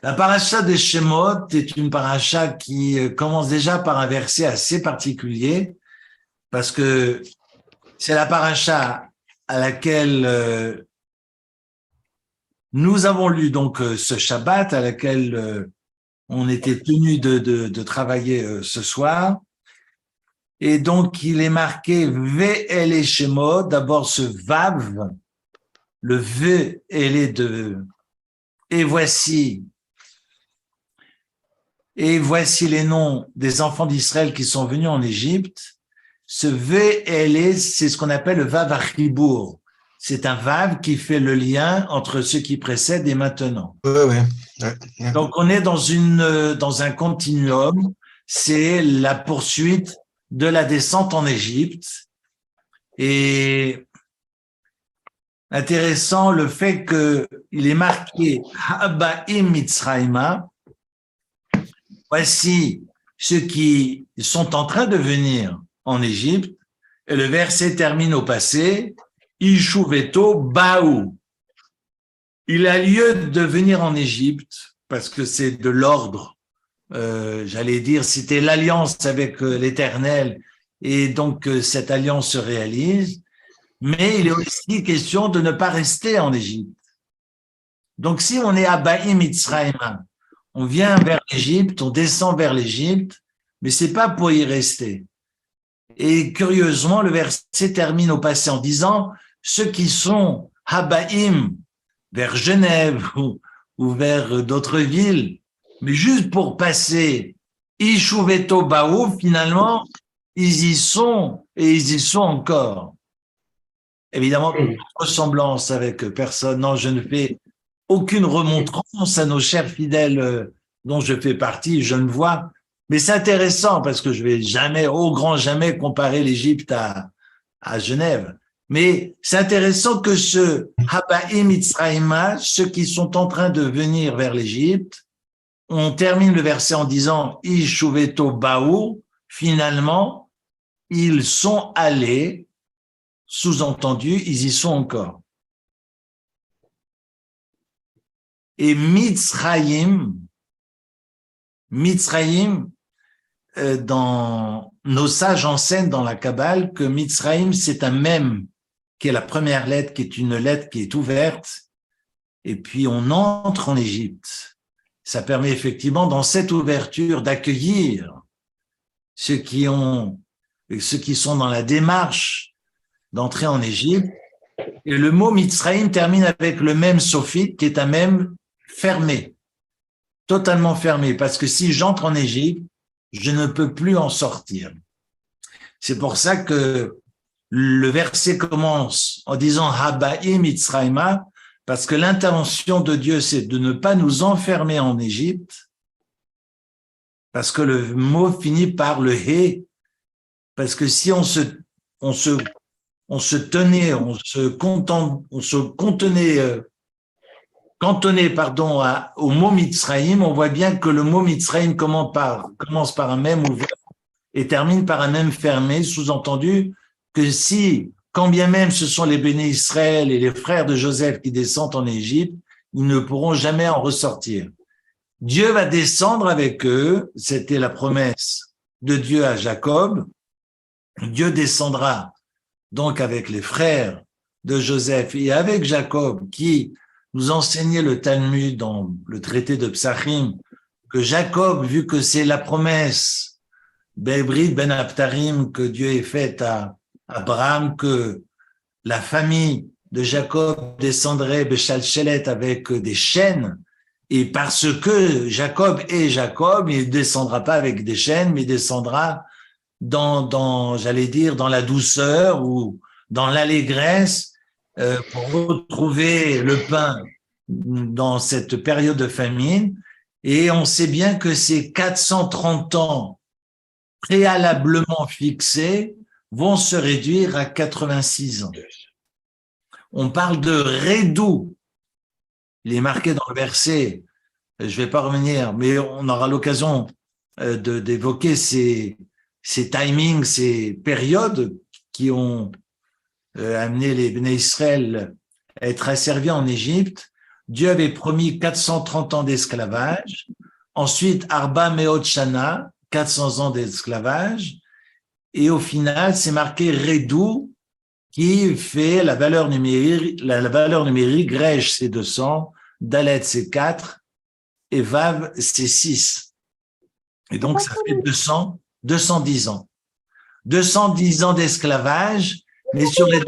La paracha des Shemot est une paracha qui commence déjà par un verset assez particulier parce que c'est la paracha à laquelle nous avons lu donc ce Shabbat, à laquelle on était tenu de travailler ce soir. Et donc, il est marqué Ve'el et Shemot, d'abord ce Vav, le Ve'el de et voici les noms des enfants d'Israël qui sont venus en Égypte. Ce Ve'el, c'est ce qu'on appelle le Vav Achibour. C'est un Vav qui fait le lien entre ce qui précède et maintenant. Ouais. Donc, on est dans un continuum. C'est la poursuite de la descente en Égypte. Et intéressant le fait qu'il est marqué Haba'im Mitzrayma. Voici ceux qui sont en train de venir en Égypte. Et le verset termine au passé. Ishuveto Baou. Il a lieu de venir en Égypte parce que c'est de l'ordre. J'allais dire, c'était l'alliance avec l'Éternel et donc cette alliance se réalise. Mais il est aussi question de ne pas rester en Égypte. Donc si on est à Baïm Mitzrayim, on vient vers l'Égypte, on descend vers l'Égypte, mais c'est pas pour y rester. Et curieusement, le verset termine au passé en disant ceux qui sont Habaïm vers Genève ou vers d'autres villes, mais juste pour passer Ishuveto Baou, finalement, ils y sont et ils y sont encore. Évidemment, ressemblance avec personne. Non, je ne fais aucune remontrance à nos chers fidèles dont je fais partie, je ne vois. Mais c'est intéressant parce que je vais jamais, au grand jamais, comparer l'Égypte à Genève. Mais c'est intéressant que ce Habaïm Mitzrayim, ceux qui sont en train de venir vers l'Égypte, on termine le verset en disant Ishuveto Baou, finalement, ils sont allés, sous-entendu, ils y sont encore. Et Mitzrayim, dans nos sages enseignent dans la Kabbale que Mitzrayim, c'est un mème, qui est la première lettre, qui est une lettre qui est ouverte, et puis on entre en Égypte. Ça permet effectivement, dans cette ouverture, d'accueillir ceux qui sont dans la démarche d'entrer en Égypte. Et le mot Mitzrayim termine avec le même sophite, qui est un mème fermé, totalement fermé, parce que si j'entre en Égypte, je ne peux plus en sortir. C'est pour ça que le verset commence en disant Habaïm Mitzrayma, parce que l'intention de Dieu, c'est de ne pas nous enfermer en Égypte, parce que le mot finit par le He, parce que si on se cantonné au mot Mitzrayim, on voit bien que le mot Mitzrayim commence par un mème ouvert et termine par un mème fermé, sous-entendu que si, quand bien même ce sont les béné Israël et les frères de Joseph qui descendent en Égypte, ils ne pourront jamais en ressortir. Dieu va descendre avec eux, c'était la promesse de Dieu à Jacob. Dieu descendra donc avec les frères de Joseph et avec Jacob, qui nous enseignait le Talmud dans le traité de Psachim, que Jacob, vu que c'est la promesse Bebrit ben Aptarim que Dieu ait faite à Abraham, que la famille de Jacob descendrait Béchalchelet avec des chaînes, et parce que Jacob est Jacob, il ne descendra pas avec des chaînes, mais descendra j'allais dire, dans la douceur ou dans l'allégresse pour retrouver le pain dans cette période de famine. Et on sait bien que ces 430 ans préalablement fixés vont se réduire à 86 ans. On parle de Redou. Il est marqué dans le verset, je ne vais pas revenir, mais on aura l'occasion d'évoquer ces timings, ces périodes qui ont amené les Béné Israël à être asservis en Égypte. Dieu avait promis 430 ans d'esclavage. Ensuite, Arba Meot Shana, 400 ans d'esclavage. Et au final, c'est marqué Redou, qui fait la valeur numérique, la valeur numérique, Grège, c'est 200, Dalet, c'est 4, et Vav, c'est 6. Et donc, ça fait 210 ans. 210 ans d'esclavage, mais sur les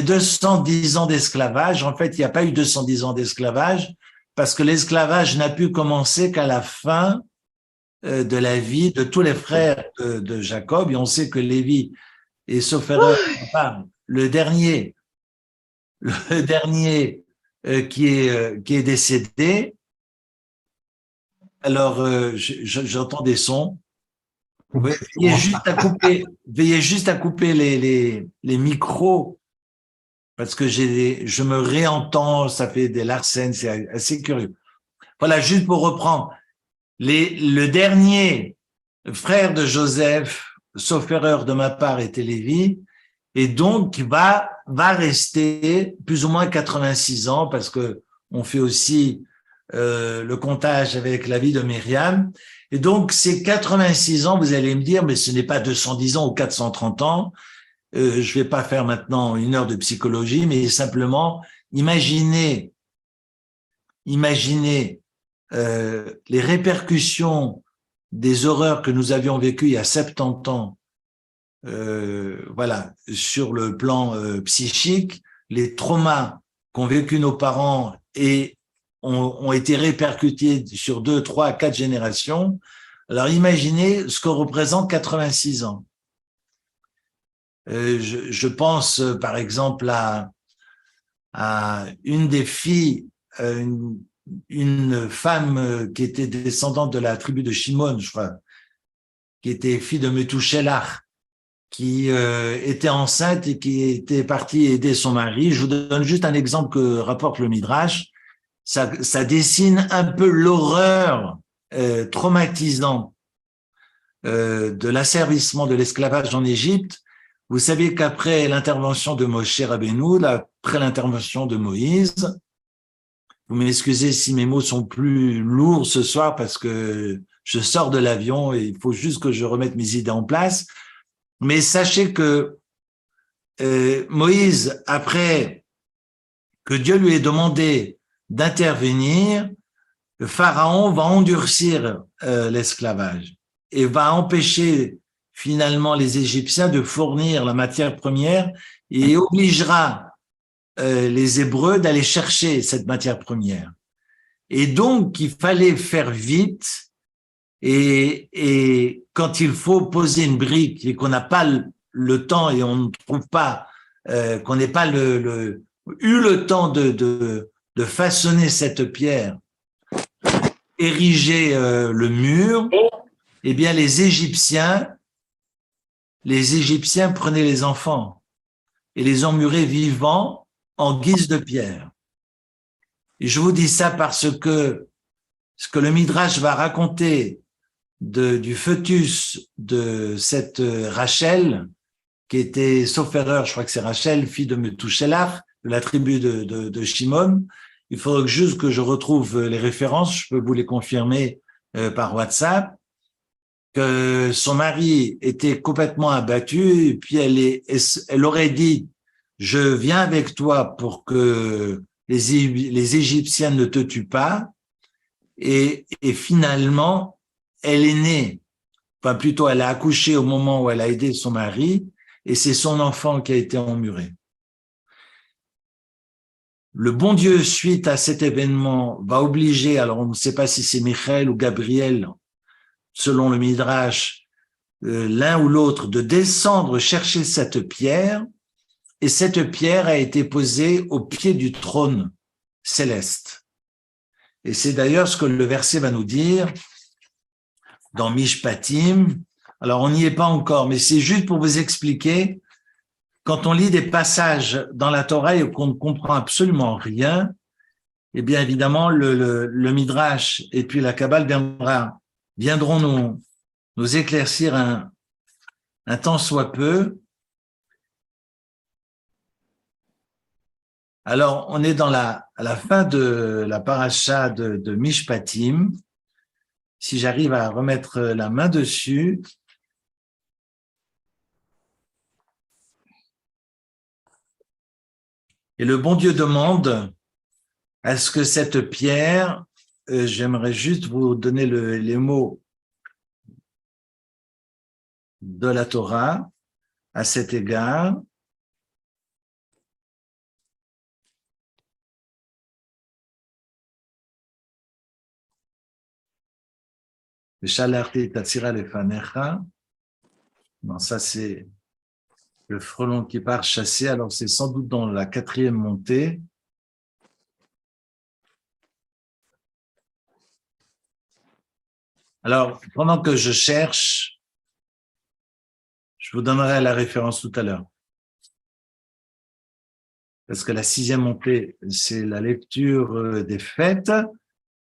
210 ans d'esclavage, en fait, il n'y a pas eu 210 ans d'esclavage, parce que l'esclavage n'a pu commencer qu'à la fin de la vie de tous les frères de Jacob, et on sait que Lévi, et sauf erreur, le dernier qui est décédé. Alors, j'entends des sons. Veillez juste à couper les micros, parce que je me réentends, ça fait des larcènes, c'est assez curieux. Voilà, juste pour reprendre. Le dernier frère de Joseph, sauf erreur de ma part, était Lévi, et donc va rester plus ou moins 86 ans, parce que on fait aussi le comptage avec la vie de Myriam. Et donc, ces 86 ans, vous allez me dire, mais ce n'est pas 210 ans ou 430 ans. Je vais pas faire maintenant 1 heure de psychologie, mais simplement imaginez les répercussions des horreurs que nous avions vécues il y a 70 ans, voilà, sur le plan psychique, les traumas qu'ont vécu nos parents et ont été répercutés sur 2, 3, 4 générations. Alors imaginez ce que représente 86 ans. Je pense par exemple à une des filles, une femme qui était descendante de la tribu de Shimon, je crois, qui était fille de Methuselah, qui était enceinte et qui était partie aider son mari. Je vous donne juste un exemple que rapporte le Midrash. Ça dessine un peu l'horreur traumatisante de l'asservissement de l'esclavage en Égypte. Vous savez qu'après l'intervention de Moshe Rabbeinu, après l'intervention de Moïse, vous m'excusez si mes mots sont plus lourds ce soir parce que je sors de l'avion et il faut juste que je remette mes idées en place. Mais sachez que Moïse, après que Dieu lui ait demandé d'intervenir, le Pharaon va endurcir l'esclavage et va empêcher finalement les Égyptiens de fournir la matière première et obligera les Hébreux d'aller chercher cette matière première. Et donc, il fallait faire vite et quand il faut poser une brique et qu'on n'a pas le temps et on ne trouve pas, qu'on n'ait pas eu le temps de façonner cette pierre, ériger le mur, eh bien les Égyptiens prenaient les enfants et les emmuraient vivants en guise de pierre. Et je vous dis ça parce que ce que le Midrash va raconter du fœtus de cette Rachel, qui était, sauf erreur, je crois que c'est Rachel, fille de Methuselah, de la tribu de Shimon. Il faudrait juste que je retrouve les références, je peux vous les confirmer par WhatsApp, que son mari était complètement abattu, et puis elle aurait dit, je viens avec toi pour que les Égyptiens ne te tuent pas, et finalement, elle est née, enfin plutôt elle a accouché au moment où elle a aidé son mari, et c'est son enfant qui a été emmuré. Le bon Dieu, suite à cet événement, va obliger, alors on ne sait pas si c'est Michael ou Gabriel, selon le Midrash, l'un ou l'autre, de descendre chercher cette pierre, et cette pierre a été posée au pied du trône céleste. Et c'est d'ailleurs ce que le verset va nous dire dans Mishpatim. Alors, on n'y est pas encore, mais c'est juste pour vous expliquer, quand on lit des passages dans la Torah et qu'on ne comprend absolument rien, eh bien, évidemment, le Midrash et puis la Kabbale viendront nous éclaircir un tant soit peu. Alors, on est à la fin de la paracha de Mishpatim. Si j'arrive à remettre la main dessus. Et le bon Dieu demande, est-ce que cette pierre, j'aimerais juste vous donner les mots de la Torah à cet égard. Shalarti tatsira lefanecha. Non, ça c'est le frelon qui part chasser. Alors c'est sans doute dans la 4e montée. Alors, pendant que je cherche, je vous donnerai la référence tout à l'heure. Parce que la 6e montée, c'est la lecture des fêtes.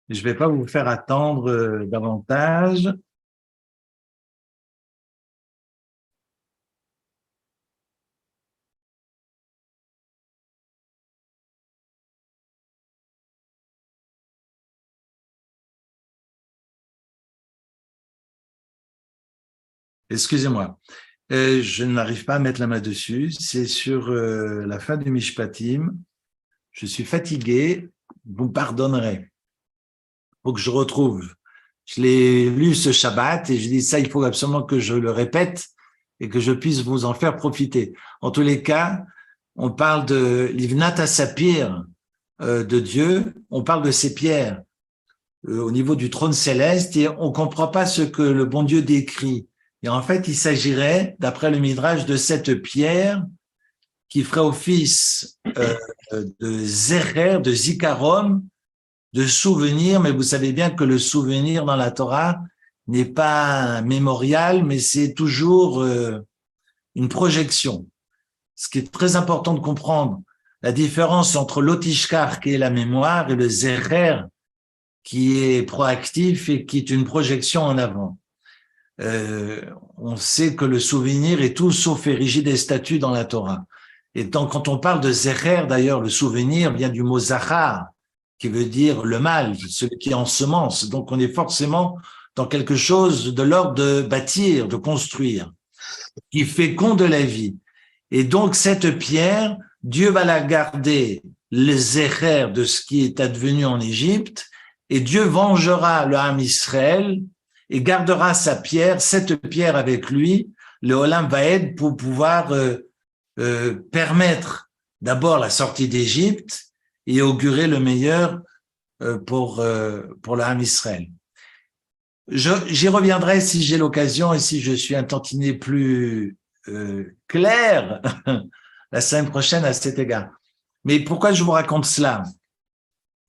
Je ne vais pas vous faire attendre davantage. Excusez-moi, je n'arrive pas à mettre la main dessus. C'est sur la fin du Mishpatim. Je suis fatigué, vous me pardonnerez. Il faut que je retrouve. Je l'ai lu ce Shabbat et je dis ça, il faut absolument que je le répète et que je puisse vous en faire profiter. En tous les cas, on parle de l'Ivnat Sapir de Dieu, on parle de ces pierres au niveau du trône céleste et on comprend pas ce que le bon Dieu décrit. Et en fait, il s'agirait, d'après le Midrash, de cette pierre qui ferait office de Zecher, de Zikaron, de souvenir, mais vous savez bien que le souvenir dans la Torah n'est pas un mémorial, mais c'est toujours une projection. Ce qui est très important de comprendre, la différence entre l'otishkar, qui est la mémoire, et le Zecher, qui est proactif et qui est une projection en avant. On sait que le souvenir est tout sauf érigé des statuts dans la Torah. Et donc, quand on parle de Zecher, d'ailleurs, le souvenir vient du mot Zachar, qui veut dire le mal, celui qui ensemence. Donc, on est forcément dans quelque chose de l'ordre de bâtir, de construire, qui féconde la vie. Et donc, cette pierre, Dieu va la garder, le Zecher de ce qui est advenu en Égypte, et Dieu vengera le Ham Israël et gardera sa pierre, cette pierre avec lui, le Olam Vaed, pour pouvoir permettre d'abord la sortie d'Égypte et augurer le meilleur pour le Ham Israël. J'y reviendrai si j'ai l'occasion et si je suis un tantinet plus clair la semaine prochaine à cet égard. Mais pourquoi je vous raconte cela?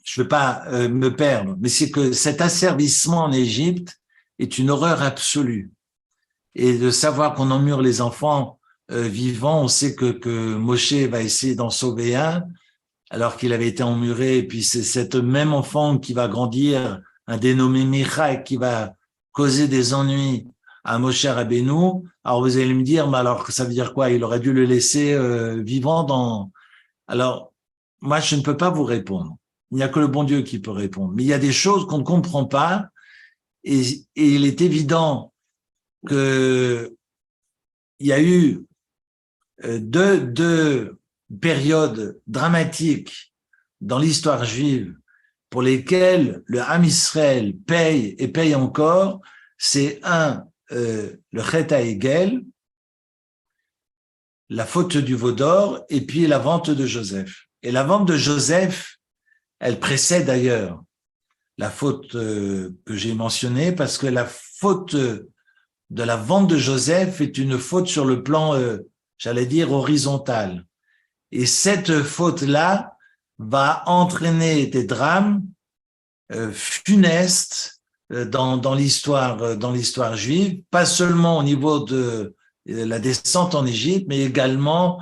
Je ne veux pas me perdre, mais c'est que cet asservissement en Égypte est une horreur absolue. Et de savoir qu'on emmure les enfants vivants, on sait que Moshe va essayer d'en sauver un, alors qu'il avait été emmuré, et puis c'est cet même enfant qui va grandir, un dénommé Michaï, qui va causer des ennuis à Moshe Rabbeinu. Alors vous allez me dire, mais alors ça veut dire quoi? Il aurait dû le laisser vivant dans... Alors, moi, je ne peux pas vous répondre. Il n'y a que le bon Dieu qui peut répondre. Mais il y a des choses qu'on ne comprend pas, et il est évident que il y a eu deux périodes dramatiques dans l'histoire juive pour lesquelles le Ham Israël paye et paye encore. C'est le Chet HaEgel, la faute du veau d'or, et puis la vente de Joseph. Et la vente de Joseph, elle précède d'ailleurs la faute que j'ai mentionnée, parce que la faute de la vente de Joseph est une faute sur le plan, j'allais dire, horizontal. Et cette faute-là va entraîner des drames funestes dans l'histoire juive, pas seulement au niveau de la descente en Égypte, mais également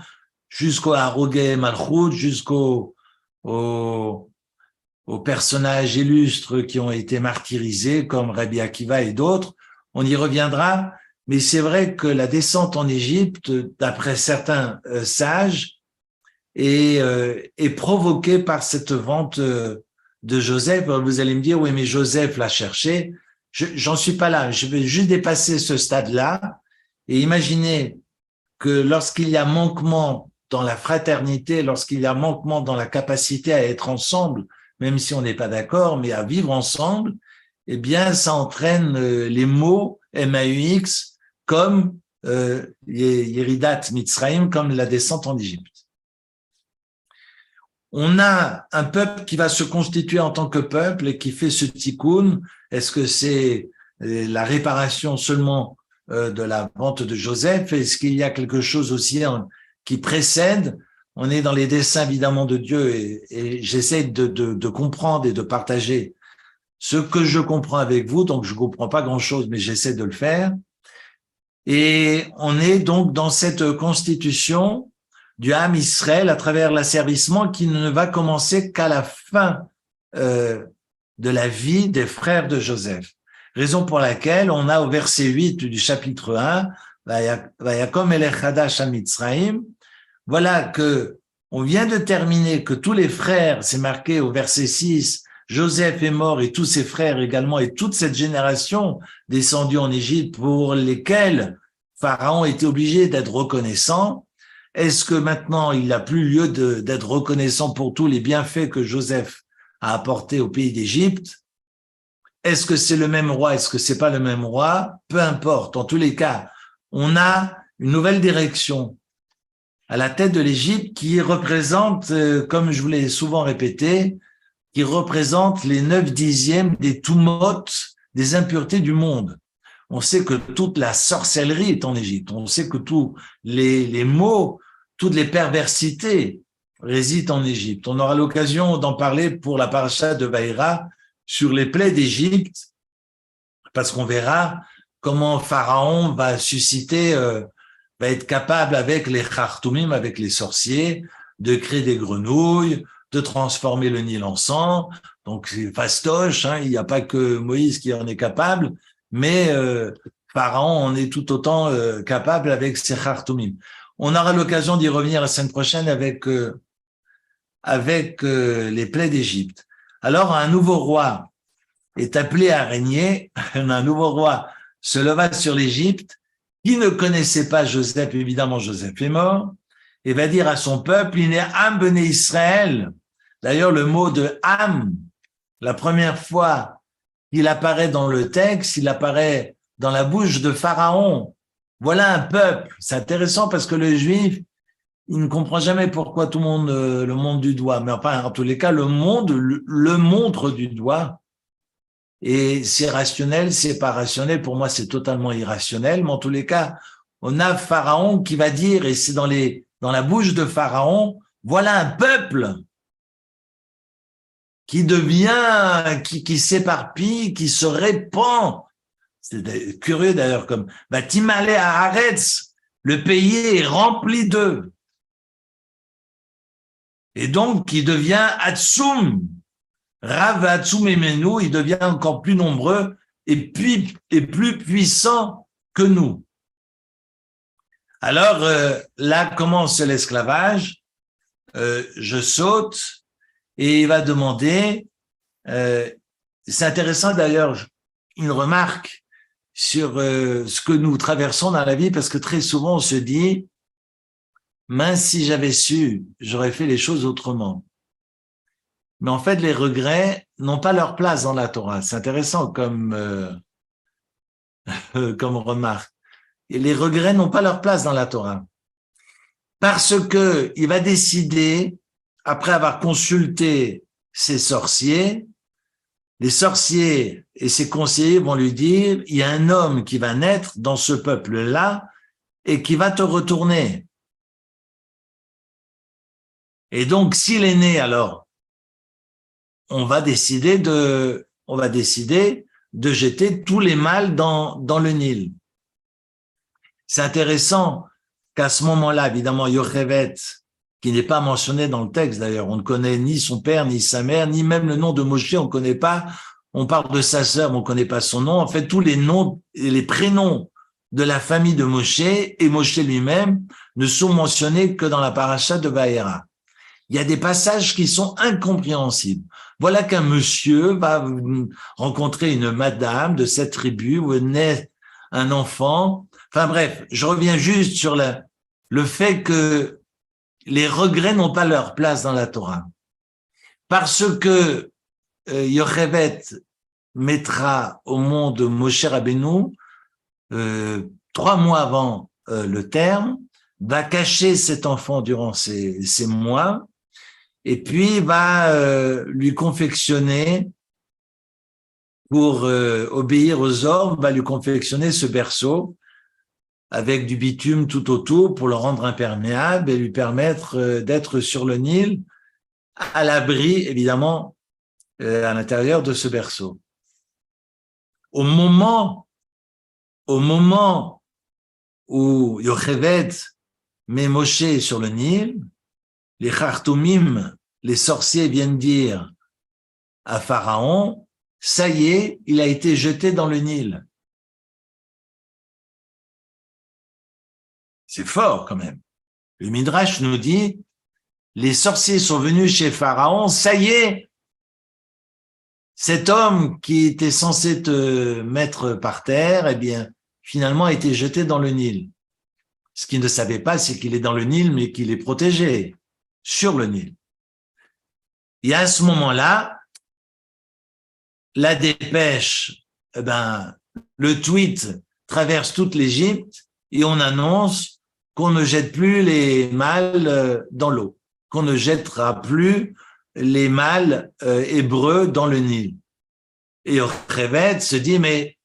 jusqu'au Harogé Malchut, aux personnages illustres qui ont été martyrisés, comme Rabbi Akiva et d'autres. On y reviendra, mais c'est vrai que la descente en Égypte, d'après certains sages, est provoqué par cette vente de Joseph. Vous allez me dire, oui, mais Joseph l'a cherché. J'en suis pas là. Je vais juste dépasser ce stade-là et imaginer que lorsqu'il y a manquement dans la fraternité, lorsqu'il y a manquement dans la capacité à être ensemble, même si on n'est pas d'accord, mais à vivre ensemble, eh bien, ça entraîne les mots MAUX comme Yeridat Mitzrayim, comme la descente en Égypte. On a un peuple qui va se constituer en tant que peuple et qui fait ce tikkun. Est-ce que c'est la réparation seulement de la vente de Joseph? Est-ce qu'il y a quelque chose aussi qui précède? On est dans les desseins évidemment de Dieu et j'essaie de comprendre et de partager ce que je comprends avec vous. Donc je comprends pas grand-chose, mais j'essaie de le faire. Et on est donc dans cette constitution du Ham Israël à travers l'asservissement qui ne va commencer qu'à la fin de la vie des frères de Joseph. Raison pour laquelle on a au verset 8 du chapitre 1, Vayakom elech hadash ha-Mitzraim, voilà que on vient de terminer que tous les frères, c'est marqué au verset 6, Joseph est mort et tous ses frères également et toute cette génération descendue en Égypte pour lesquels Pharaon était obligé d'être reconnaissant. Est-ce que maintenant il n'a plus lieu d'être reconnaissant pour tous les bienfaits que Joseph a apportés au pays d'Égypte? Est-ce que c'est le même roi? Est-ce que c'est pas le même roi? Peu importe. En tous les cas, on a une nouvelle direction à la tête de l'Égypte qui représente, comme je vous l'ai souvent répété, qui représente les 9/10 des tumot, des impuretés du monde. On sait que toute la sorcellerie est en Égypte. On sait que tous les maux, toutes les perversités résident en Égypte. On aura l'occasion d'en parler pour la paracha de Vaïra sur les plaies d'Égypte, parce qu'on verra comment Pharaon va susciter, va être capable avec les Khartoumim, avec les sorciers, de créer des grenouilles, de transformer le Nil en sang. Donc c'est fastoche, hein, il n'y a pas que Moïse qui en est capable, mais Pharaon en est tout autant capable avec ses Khartoumim. On aura l'occasion d'y revenir la semaine prochaine avec les plaies d'Égypte. Alors un nouveau roi est appelé à régner, un nouveau roi se leva sur l'Égypte, qui ne connaissait pas Joseph, évidemment Joseph est mort, et va dire à son peuple, il est Ham Bené Israël. D'ailleurs, le mot de Ham, la première fois qu'il apparaît dans le texte, il apparaît dans la bouche de Pharaon. Voilà un peuple. C'est intéressant parce que le juif, il ne comprend jamais pourquoi tout le monde le montre du doigt. Mais enfin, en tous les cas, le monde le montre du doigt. Et c'est rationnel, c'est pas rationnel. Pour moi, c'est totalement irrationnel. Mais en tous les cas, on a Pharaon qui va dire, et c'est dans la bouche de Pharaon, voilà un peuple qui devient, qui s'éparpille, qui se répand. C'est curieux d'ailleurs comme, Timale à Haaretz, le pays est rempli d'eux. Et donc, qui devient Atsum, Rav Atsum Emenu, il devient encore plus nombreux et plus puissant que nous. Alors, là commence l'esclavage, je saute, et il va demander, c'est intéressant d'ailleurs, une remarque sur ce que nous traversons dans la vie, parce que très souvent on se dit, mince, si j'avais su, j'aurais fait les choses autrement. Mais en fait, les regrets n'ont pas leur place dans la Torah. C'est intéressant comme remarque. Et les regrets n'ont pas leur place dans la Torah. Parce que il va décider, après avoir consulté ses sorciers, les sorciers et ses conseillers vont lui dire, il y a un homme qui va naître dans ce peuple-là et qui va te retourner. Et donc, s'il est né, alors, on va décider de jeter tous les mâles dans le Nil. C'est intéressant qu'à ce moment-là, évidemment, Yochevet, qui n'est pas mentionné dans le texte d'ailleurs, on ne connaît ni son père, ni sa mère, ni même le nom de Moshe, on ne connaît pas, on parle de sa sœur, mais on ne connaît pas son nom. En fait, tous les noms et les prénoms de la famille de Moshe et Moshe lui-même ne sont mentionnés que dans la paracha de Vaïra. Il y a des passages qui sont incompréhensibles. Voilà qu'un monsieur va rencontrer une madame de cette tribu où naît un enfant. Enfin bref, je reviens juste sur le fait que les regrets n'ont pas leur place dans la Torah. Parce que Yocheved mettra au monde Moshe Rabbeinu 3 mois avant le terme, va cacher cet enfant durant ces mois, et puis va lui confectionner, pour obéir aux ordres, va lui confectionner ce berceau avec du bitume tout autour pour le rendre imperméable et lui permettre d'être sur le Nil, à l'abri, évidemment, à l'intérieur de ce berceau. Au moment où Yocheved met Moshe sur le Nil, les Khartoumim, les sorciers, viennent dire à Pharaon, ça y est, il a été jeté dans le Nil. C'est fort quand même. Le Midrash nous dit, les sorciers sont venus chez Pharaon, ça y est, cet homme qui était censé te mettre par terre, eh bien, finalement a été jeté dans le Nil. Ce qu'il ne savait pas, c'est qu'il est dans le Nil, mais qu'il est protégé sur le Nil. Et à ce moment-là, la dépêche, eh ben, le tweet traverse toute l'Égypte et on annonce qu'on ne jette plus les mâles dans l'eau, qu'on ne jettera plus les mâles hébreux dans le Nil. Et Yocheved se dit, mais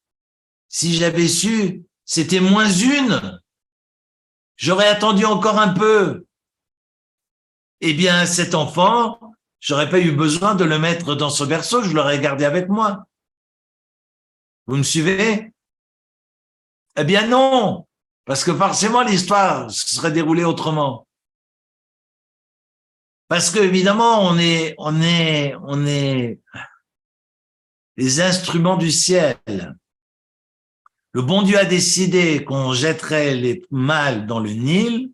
si j'avais su, c'était -1, j'aurais attendu encore un peu. Eh bien, cet enfant, j'aurais pas eu besoin de le mettre dans ce berceau, je l'aurais gardé avec moi. Vous me suivez? Eh bien non, parce que forcément l'histoire se serait déroulée autrement. Parce que évidemment, on est les instruments du ciel. Le bon Dieu a décidé qu'on jetterait les mâles dans le Nil,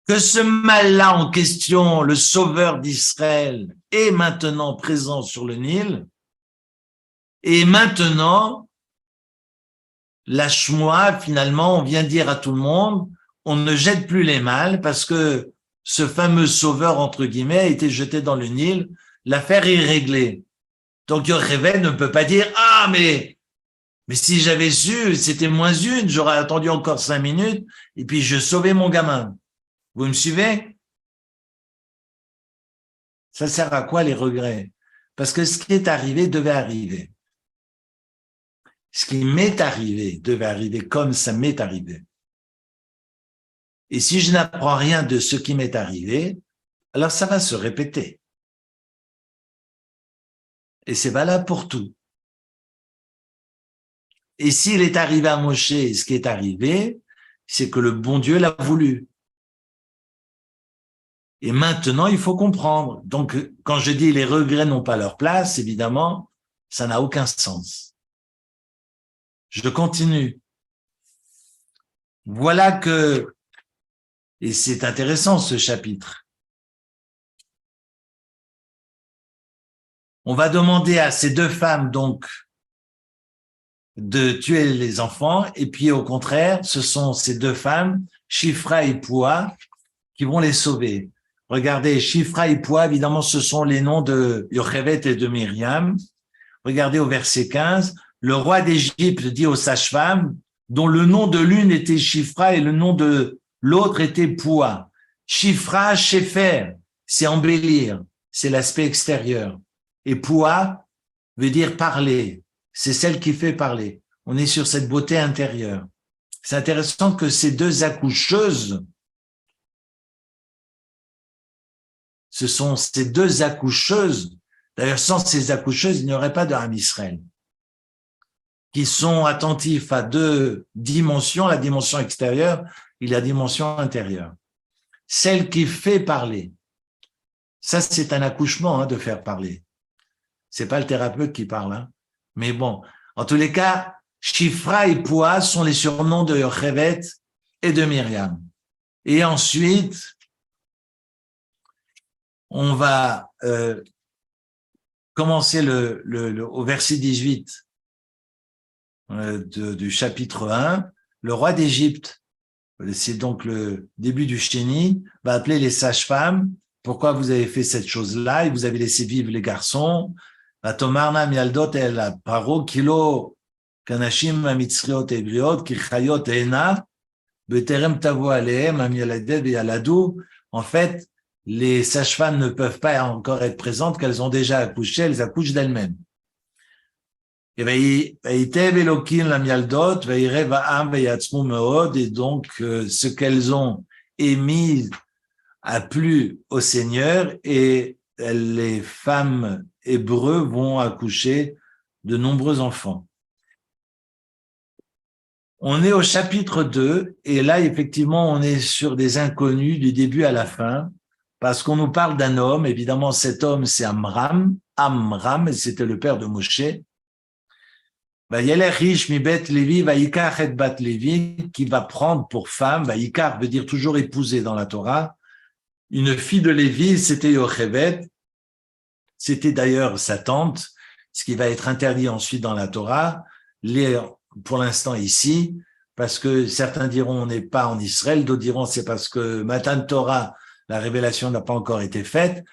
que ce mâle-là en question, le sauveur d'Israël, est maintenant présent sur le Nil, et maintenant, la Shmoa, finalement, on vient dire à tout le monde, on ne jette plus les mâles parce que ce fameux sauveur, entre guillemets, a été jeté dans le Nil, l'affaire est réglée. Donc Yocheved ne peut pas dire, ah, mais si j'avais su, c'était -1, j'aurais attendu encore 5 minutes, et puis je sauvais mon gamin. Vous me suivez? Ça sert à quoi les regrets? Parce que ce qui est arrivé devait arriver. Ce qui m'est arrivé devait arriver comme ça m'est arrivé. Et si je n'apprends rien de ce qui m'est arrivé, alors ça va se répéter. Et c'est valable pour tout. Et s'il est arrivé à Moshe, ce qui est arrivé, c'est que le bon Dieu l'a voulu. Et maintenant, il faut comprendre. Donc, quand je dis les regrets n'ont pas leur place, évidemment, ça n'a aucun sens. Je continue. Voilà que, et c'est intéressant ce chapitre, on va demander à ces 2 femmes, donc, de tuer les enfants, et puis au contraire, ce sont ces 2 femmes, Shifra et Poua, qui vont les sauver. Regardez, Shifra et Poua, évidemment, ce sont les noms de Yocheved et de Myriam. Regardez au verset 15, le roi d'Égypte dit aux sages-femmes, dont le nom de l'une était Shifra et le nom de l'autre était Poua. Shifra, Shefer, c'est embellir, c'est l'aspect extérieur. Et Poua veut dire parler, c'est celle qui fait parler. On est sur cette beauté intérieure. C'est intéressant que ces 2 accoucheuses, ce sont ces 2 accoucheuses, d'ailleurs sans ces accoucheuses, il n'y aurait pas de Ham Israël, qui sont attentifs à 2 dimensions, la dimension extérieure et la dimension intérieure. Celle qui fait parler, ça c'est un accouchement de faire parler. C'est pas le thérapeute qui parle, hein. Mais bon, en tous les cas, Shifra et Poua sont les surnoms de Yocheved et de Myriam. Et ensuite, On va commencer au verset 18 du chapitre 1. Le roi d'Égypte, c'est donc le début du Chéni, va appeler les sages-femmes. Pourquoi vous avez fait cette chose-là et vous avez laissé vivre les garçons? Vatomarna mialdot el paro kilo kanashim amitzriot ebriot kichayot ena beterem tavo alehem amialaded et aladou. En fait, les sages-femmes ne peuvent pas encore être présentes, qu'elles ont déjà accouché, elles accouchent d'elles-mêmes. Et donc, ce qu'elles ont émis a plu au Seigneur et les femmes hébreux vont accoucher de nombreux enfants. On est au chapitre 2 et là, effectivement, on est sur des inconnus du début à la fin parce qu'on nous parle d'un homme. Évidemment, cet homme, c'est Amram. Amram, c'était le père de Moshe. Vayelech ish mi bet Lévi, vayikach et bat Lévi, qui va prendre pour femme, vayikach veut dire toujours épouser dans la Torah, une fille de Lévi, c'était Yochevet, c'était d'ailleurs sa tante, ce qui va être interdit ensuite dans la Torah, pour l'instant ici, parce que certains diront on n'est pas en Israël, d'autres diront c'est parce que Matan Torah, la révélation n'a pas encore été faite.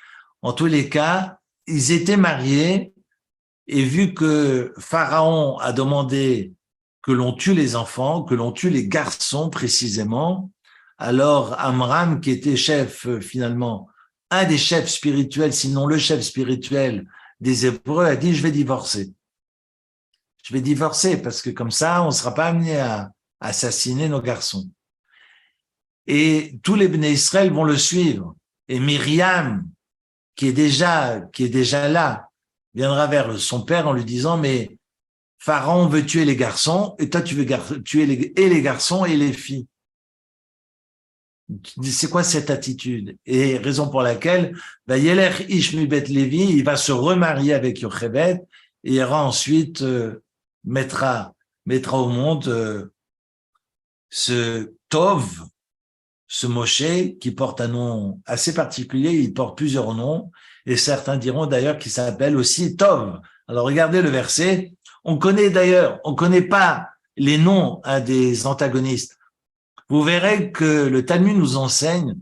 En tous les cas, ils étaient mariés, et vu que Pharaon a demandé que l'on tue les enfants, que l'on tue les garçons précisément, alors Amram, qui était chef finalement, un des chefs spirituels, sinon le chef spirituel des Hébreux, a dit « je vais divorcer ». Je vais divorcer parce que comme ça, on ne sera pas amené à assassiner nos garçons. Et tous les Bnei Israël vont le suivre. Et Myriam, qui est déjà là, viendra vers son père en lui disant, mais Pharaon veut tuer les garçons et toi tu veux tuer les garçons et les filles. C'est quoi cette attitude? Et raison pour laquelle, Yelech ish mi bet Lévi, il va se remarier avec Yochevet et il ira ensuite mettra au monde ce Tov, ce Moshe qui porte un nom assez particulier, il porte plusieurs noms. Et certains diront d'ailleurs qu'il s'appelle aussi Tov. Alors regardez le verset. On connaît pas les noms des antagonistes. Vous verrez que le Talmud nous enseigne,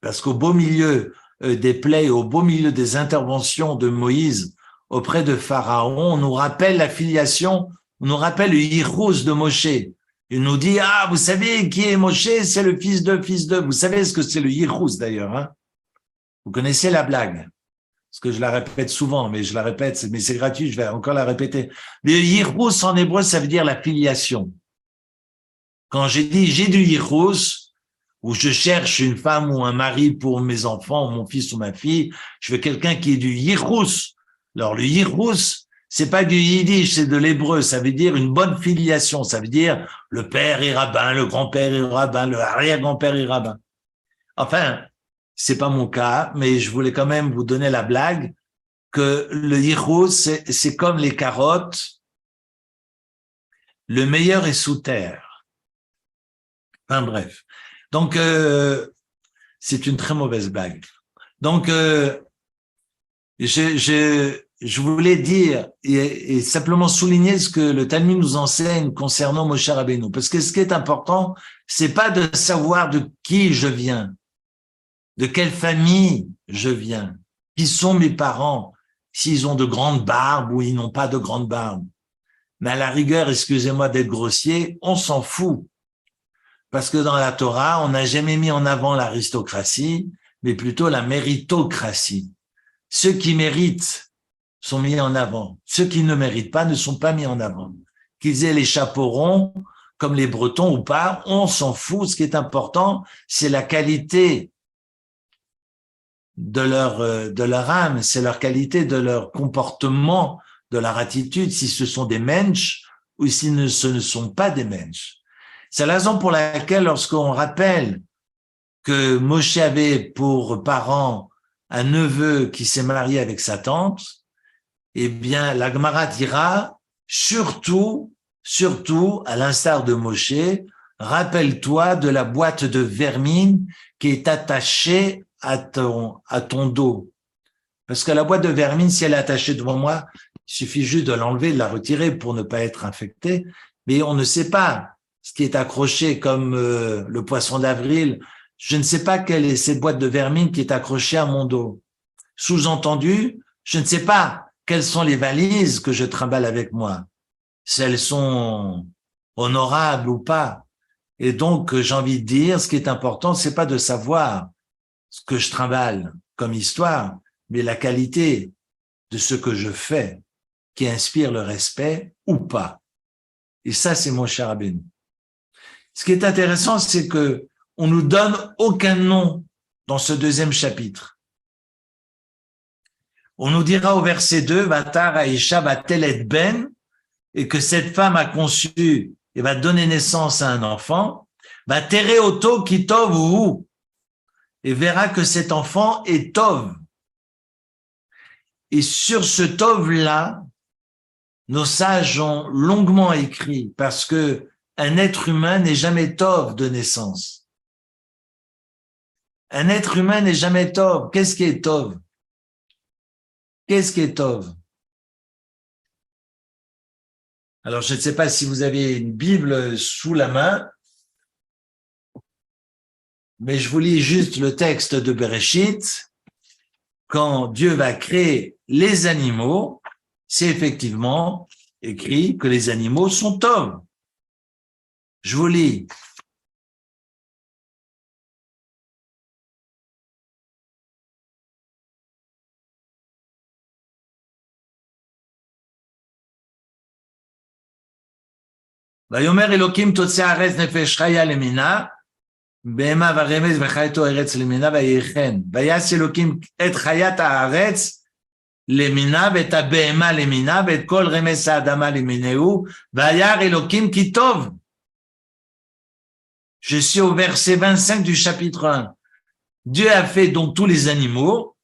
parce qu'au beau milieu des plaies, au beau milieu des interventions de Moïse auprès de Pharaon, on nous rappelle la filiation, on nous rappelle le Yichus de Moshe. Il nous dit, ah, vous savez qui est Moshe? C'est le fils de. Vous savez ce que c'est le Yichus d'ailleurs, hein? Vous connaissez la blague, parce que je la répète souvent, mais je la répète, mais c'est gratuit, je vais encore la répéter. Le Yichus en hébreu, ça veut dire la filiation. Quand j'ai dit j'ai du Yichus, ou je cherche une femme ou un mari pour mes enfants, mon fils ou ma fille, je veux quelqu'un qui ait du Yichus. Alors le Yichus, c'est pas du yiddish, c'est de l'hébreu, ça veut dire une bonne filiation, ça veut dire le père est rabbin, le grand-père est rabbin, le arrière-grand-père est rabbin. Enfin, c'est pas mon cas, mais je voulais quand même vous donner la blague que le Yichus, c'est comme les carottes. Le meilleur est sous terre. Enfin bref. Donc, c'est une très mauvaise blague. Donc, je voulais dire et simplement souligner ce que le Talmud nous enseigne concernant Moshe Rabbeinu. Parce que ce qui est important, c'est pas de savoir de qui je viens, de quelle famille je viens, qui sont mes parents, s'ils ont de grandes barbes ou ils n'ont pas de grandes barbes. Mais à la rigueur, excusez-moi d'être grossier, on s'en fout. Parce que dans la Torah, on n'a jamais mis en avant l'aristocratie, mais plutôt la méritocratie. Ceux qui méritent sont mis en avant. Ceux qui ne méritent pas ne sont pas mis en avant. Qu'ils aient les chapeaux ronds, comme les Bretons ou pas, on s'en fout. Ce qui est important, c'est la qualité de leur âme, c'est leur qualité de leur comportement, de leur attitude, si ce sont des mensch ou si ce ne sont pas des mensch. C'est la raison pour laquelle lorsqu'on rappelle que Moshe avait pour parent un neveu qui s'est marié avec sa tante, eh bien, la Gemara dira, surtout, à l'instar de Moshe, rappelle-toi de la boîte de vermine qui est attachée à ton dos. Parce que la boîte de vermine, si elle est attachée devant moi, il suffit juste de l'enlever, de la retirer pour ne pas être infecté. Mais on ne sait pas ce qui est accroché comme le poisson d'avril. Je ne sais pas quelle est cette boîte de vermine qui est accrochée à mon dos. Sous-entendu, je ne sais pas quelles sont les valises que je trimballe avec moi. Si elles sont honorables ou pas. Et donc, j'ai envie de dire, ce qui est important, c'est pas de savoir ce que je trimballe comme histoire, mais la qualité de ce que je fais qui inspire le respect ou pas. Et ça, c'est mon cher Rabbeinu. Ce qui est intéressant, c'est que on nous donne aucun nom dans ce deuxième chapitre. On nous dira au verset 2, Vatar Aisha va telet ben, et que cette femme a conçu et va donner naissance à un enfant, va terrer auto qui tov ou, et verra que cet enfant est tov. Et sur ce tov-là, nos sages ont longuement écrit, parce que un être humain n'est jamais tov de naissance. Un être humain n'est jamais tov. Qu'est-ce qui est tov? Qu'est-ce qui est tov? Alors, je ne sais pas si vous avez une Bible sous la main, mais je vous lis juste le texte de Bereshit. Quand Dieu va créer les animaux, c'est effectivement écrit que les animaux sont tov. Je vous lis. Vayomer Elokim totse haaretz nefesh chaya lemina, בהמה ורמז וחייתו ארץ למינה ויחן. ויעש אלוקים את חיית הארץ למינה ואת הבהמה למינה ואת כל רמס האדמה למינהו, וירא אלוקים כי טוב. Je suis au verset 25 du chapitre 1. Dieu a fait donc tous les animaux,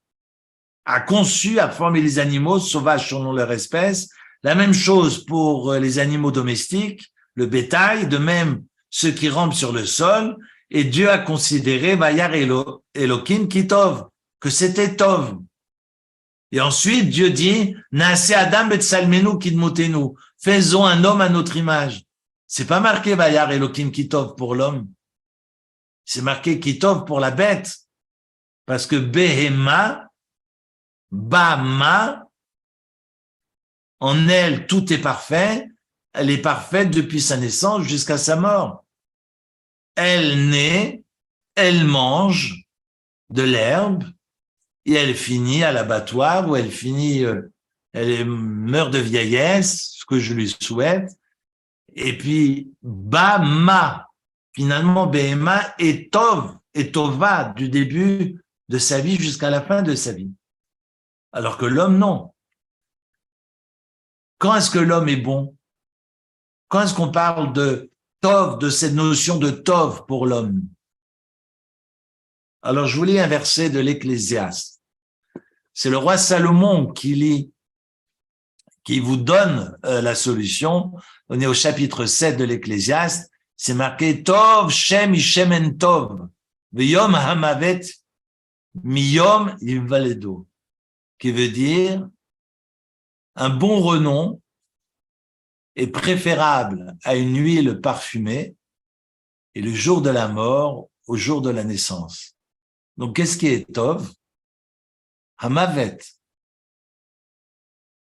a conçu, a formé les animaux sauvages selon leur espèce. La même chose pour les animaux domestiques, le bétail, de même ceux qui rampent sur le sol. Et Dieu a considéré Vayar Elokim ki tov, que c'était tov. Et ensuite, Dieu dit Naase Adam betsalmenu kidmotenu, faisons un homme à notre image. C'est pas marqué Vayar Elokim ki tov pour l'homme. C'est marqué ki tov pour la bête. Parce que Behema, Bama, en elle, tout est parfait. Elle est parfaite depuis sa naissance jusqu'à sa mort. Elle naît, elle mange de l'herbe et elle finit à l'abattoir où elle finit, elle meurt de vieillesse, ce que je lui souhaite. Et puis, Bama, finalement, Behema est Tov, et Tova du début de sa vie jusqu'à la fin de sa vie. Alors que l'homme, non. Quand est-ce que l'homme est bon? Quand est-ce qu'on parle de Tov, de cette notion de Tov pour l'homme? Alors, je vous lis un verset de l'Ecclésiaste. C'est le roi Salomon qui vous donne la solution. On est au chapitre 7 de l'Ecclésiaste. C'est marqué Tov, Shem, Ishemen Tov, V'yom hamavet, miyom yivaledo, qui veut dire un bon renom est préférable à une huile parfumée et le jour de la mort au jour de la naissance. Donc, qu'est-ce qui est Tov? Hamavet.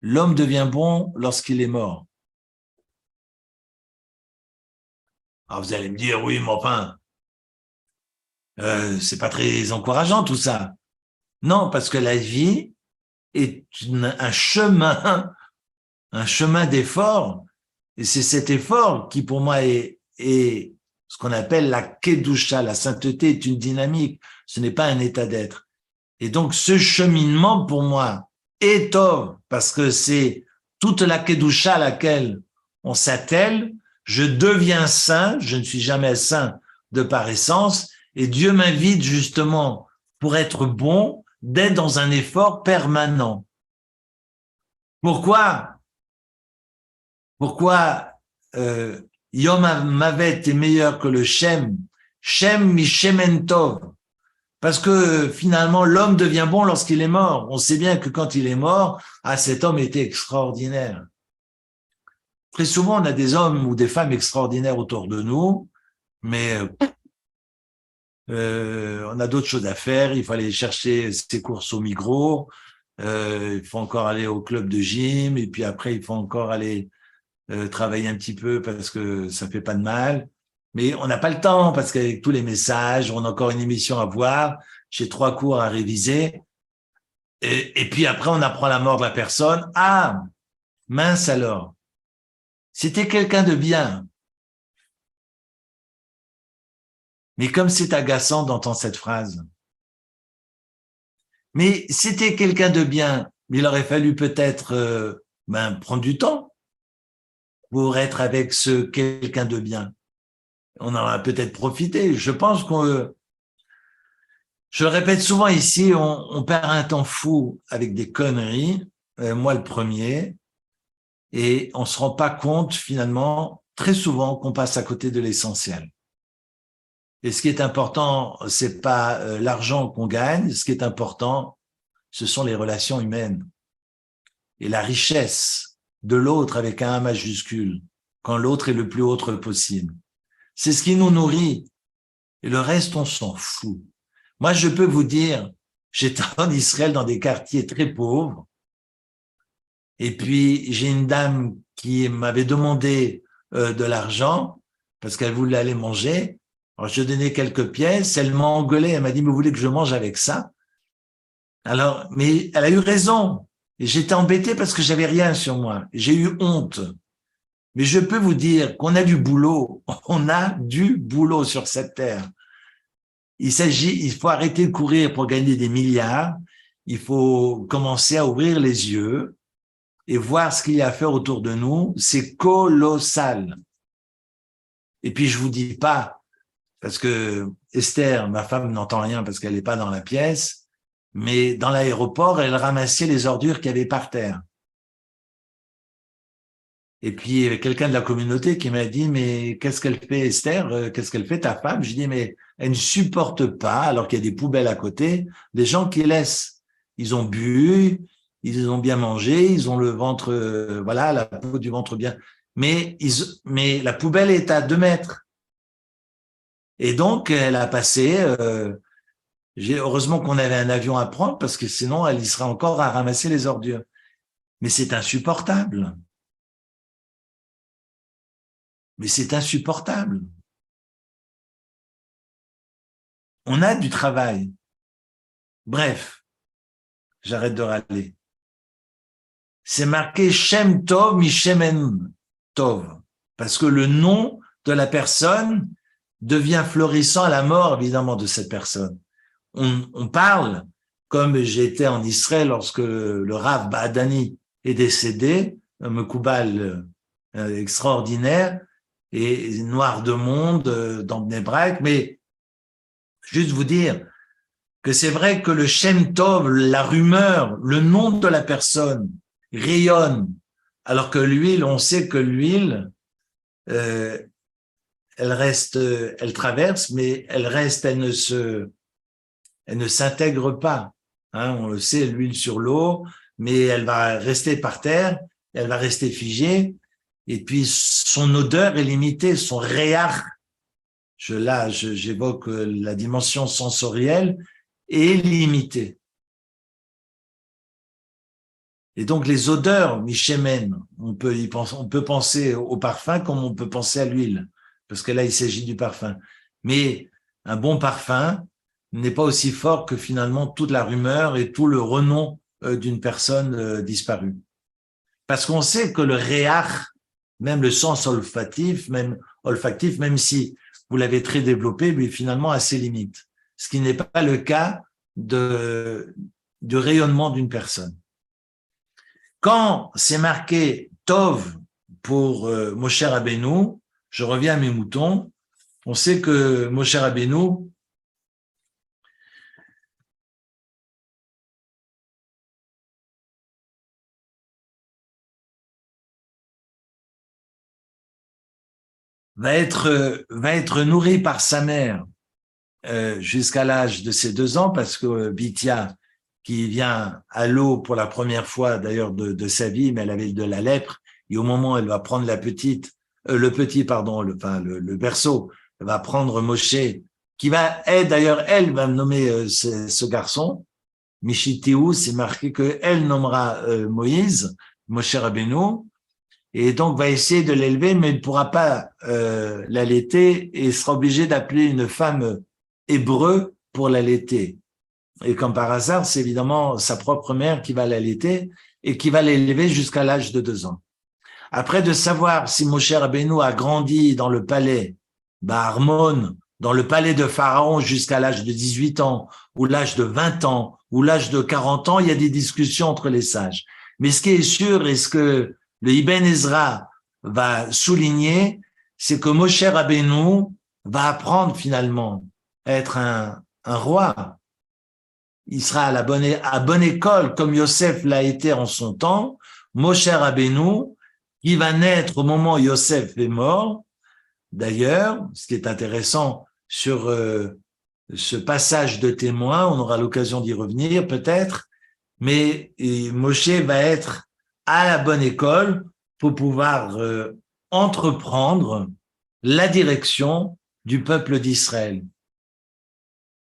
L'homme devient bon lorsqu'il est mort. Alors, vous allez me dire, oui, mais enfin, c'est pas très encourageant tout ça. Non, parce que la vie est un chemin d'effort, et c'est cet effort qui pour moi est ce qu'on appelle la kedusha. La sainteté est une dynamique, ce n'est pas un état d'être. Et donc ce cheminement pour moi est tov, parce que c'est toute la kedusha à laquelle on s'attelle. Je deviens saint, je ne suis jamais saint de par essence, et Dieu m'invite justement, pour être bon, d'être dans un effort permanent. Pourquoi Yom Mavet est meilleur que le Shem? Shem mi Shemen Tov. Parce que finalement, l'homme devient bon lorsqu'il est mort. On sait bien que quand il est mort, ah, cet homme était extraordinaire. Très souvent, on a des hommes ou des femmes extraordinaires autour de nous, mais on a d'autres choses à faire. Il faut aller chercher ses courses au Migros, il faut encore aller au club de gym, et puis après, il faut encore aller travailler un petit peu parce que ça fait pas de mal. Mais on n'a pas le temps parce qu'avec tous les messages, on a encore une émission à voir, j'ai 3 cours à réviser. Et puis après, on apprend la mort de la personne. Ah, mince alors. C'était quelqu'un de bien. Mais comme c'est agaçant d'entendre cette phrase. Mais c'était quelqu'un de bien. Il aurait fallu peut-être prendre du temps pour être avec ce quelqu'un de bien. On en a peut-être profité. Je pense qu'on, je le répète souvent ici, on perd un temps fou avec des conneries, moi le premier, et on se rend pas compte finalement très souvent qu'on passe à côté de l'essentiel. Et ce qui est important, c'est pas l'argent qu'on gagne. Ce qui est important, ce sont les relations humaines et la richesse de l'autre avec un A majuscule, quand l'autre est le plus autre possible. C'est ce qui nous nourrit. Et le reste, on s'en fout. Moi, je peux vous dire, j'étais en Israël dans des quartiers très pauvres. Et puis, j'ai une dame qui m'avait demandé de l'argent parce qu'elle voulait aller manger. Alors, je donnais quelques pièces. Elle m'a engueulé. Elle m'a dit, mais vous voulez que je mange avec ça? Alors, mais elle a eu raison. Et j'étais embêté parce que j'avais rien sur moi. J'ai eu honte. Mais je peux vous dire qu'on a du boulot. On a du boulot sur cette terre. Il faut arrêter de courir pour gagner des milliards. Il faut commencer à ouvrir les yeux et voir ce qu'il y a à faire autour de nous. C'est colossal. Et puis, je vous dis pas, parce que Esther, ma femme, n'entend rien parce qu'elle n'est pas dans la pièce, mais dans l'aéroport, elle ramassait les ordures qu'il y avait par terre. Et puis, il y avait quelqu'un de la communauté qui m'a dit, mais qu'est-ce qu'elle fait, Esther? Qu'est-ce qu'elle fait, ta femme? Je dis, mais elle ne supporte pas, alors qu'il y a des poubelles à côté, des gens qui laissent. Ils ont bu, ils ont bien mangé, ils ont le ventre, voilà, la peau du ventre bien. Mais la poubelle est à 2 mètres. Et donc, elle a passé, heureusement qu'on avait un avion à prendre parce que sinon, elle y serait encore à ramasser les ordures. Mais c'est insupportable. Mais c'est insupportable. On a du travail. Bref, j'arrête de râler. C'est marqué Shem Tov Mishemen Tov, parce que le nom de la personne devient florissant à la mort, évidemment, de cette personne. On parle, comme j'ai été en Israël lorsque le Rav Baadani est décédé, un Mekoubal extraordinaire et noir de monde dans Bnei Brak, mais juste vous dire que c'est vrai que le Shem Tov, la rumeur, le nom de la personne rayonne, alors que l'huile, on sait que l'huile, euh, elle reste, elle traverse, mais elle reste, elle ne s'intègre pas. Hein, on le sait, l'huile sur l'eau, mais elle va rester par terre, elle va rester figée, et puis son odeur est limitée, son réach, j'évoque la dimension sensorielle, est limitée. Et donc les odeurs, Michemen, on peut penser au parfum comme on peut penser à l'huile, parce que là il s'agit du parfum. Mais un bon parfum n'est pas aussi fort que finalement toute la rumeur et tout le renom d'une personne disparue. Parce qu'on sait que le réach, même le sens olfactif, même si vous l'avez très développé, lui finalement a ses limites. Ce qui n'est pas le cas du rayonnement d'une personne. Quand c'est marqué Tov pour Moshe Rabbeinu, je reviens à mes moutons, on sait que Moshe Rabbeinu va être nourri par sa mère jusqu'à l'âge de ses 2 ans, parce que Bithia, qui vient à l'eau pour la première fois d'ailleurs de sa vie, mais elle avait de la lèpre, et au moment où elle va prendre le berceau, elle va prendre Moshe, qui va, elle d'ailleurs, elle va nommer ce garçon, Mishitiou, c'est marqué qu'elle nommera Moïse, Moshe Rabbeinu, et donc va essayer de l'élever, mais il ne pourra pas l'allaiter et sera obligé d'appeler une femme hébreu pour l'allaiter. Et comme par hasard, c'est évidemment sa propre mère qui va l'allaiter et qui va l'élever jusqu'à l'âge de 2 ans. Après de savoir si Moshe Rabbeinu a grandi dans le palais Harmon, dans le palais de Pharaon jusqu'à l'âge de 18 ans, ou l'âge de 20 ans, ou l'âge de 40 ans, il y a des discussions entre les sages. Mais ce qui est sûr, et ce que le Ibn Ezra va souligner, c'est que Moshe Rabbeinu va apprendre finalement à être un roi. Il sera à bonne école, comme Yosef l'a été en son temps. Moshe Rabbeinu, qui va naître au moment où Yosef est mort. D'ailleurs, ce qui est intéressant sur ce passage de témoin, on aura l'occasion d'y revenir peut-être, mais Moshe va être à la bonne école pour pouvoir entreprendre la direction du peuple d'Israël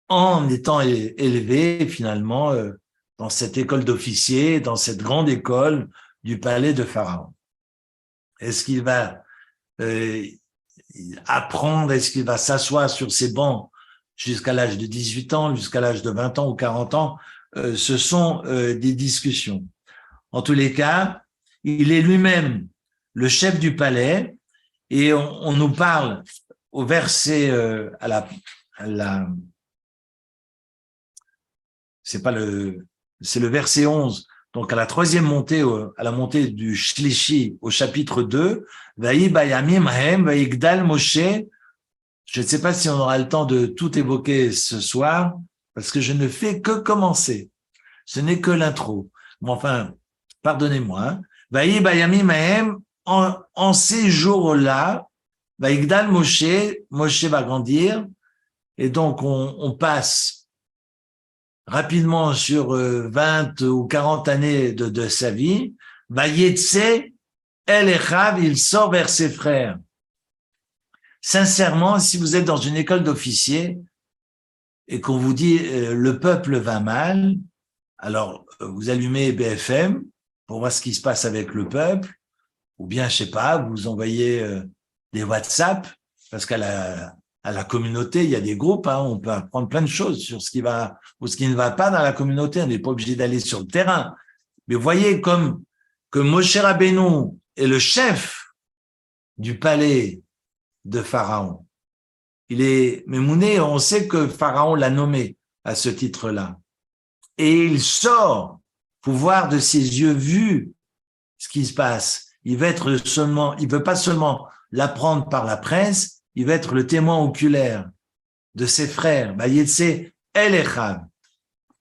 en étant élevé finalement dans cette école d'officiers, dans cette grande école du palais de Pharaon. Est-ce qu'il va apprendre, est-ce qu'il va s'asseoir sur ses bancs jusqu'à l'âge de 18 ans, jusqu'à l'âge de 20 ans ou 40 ans? Ce sont des discussions. En tous les cas, il est lui-même le chef du palais et on nous parle au verset c'est le verset 11, donc à la troisième montée, à la montée du Shlishi au chapitre 2, Vaï bayamim hem vaïgdal Moshe. Je ne sais pas si on aura le temps de tout évoquer ce soir, parce que je ne fais que commencer. Ce n'est que l'intro. Mais enfin, pardonnez-moi. Vaï bayamim hem, en ces jours-là, vaïgdal Moshe, Moshe va grandir, et donc on passe rapidement sur 20 ou 40 années de sa vie, Vayetse El Echav, il sort vers ses frères. Sincèrement, si vous êtes dans une école d'officiers et qu'on vous dit le peuple va mal, alors vous allumez BFM pour voir ce qui se passe avec le peuple, ou bien, je sais pas, vous envoyez des WhatsApp, parce qu'à la communauté, il y a des groupes, on peut apprendre plein de choses sur ce qui va ou ce qui ne va pas dans la communauté. On n'est pas obligé d'aller sur le terrain. Mais vous voyez comme que Moshe Rabbeinu est le chef du palais de Pharaon. Il est Mémouné, on sait que Pharaon l'a nommé à ce titre-là. Et il sort pour voir de ses yeux vus ce qui se passe. Il veut pas seulement l'apprendre par la presse, il va être le témoin oculaire de ses frères, Vayetse El Echav,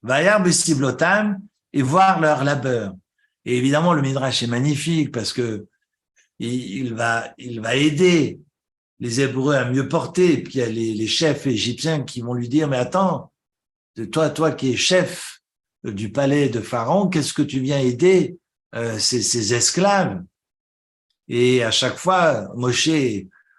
Vayar Besiblotam, et voir leur labeur. Et évidemment, le Midrash est magnifique parce que il va aider les Hébreux à mieux porter. Et puis il y a les chefs égyptiens qui vont lui dire, mais attends, toi qui es chef du palais de Pharaon, qu'est-ce que tu viens aider ces esclaves? Et à chaque fois, Moshe,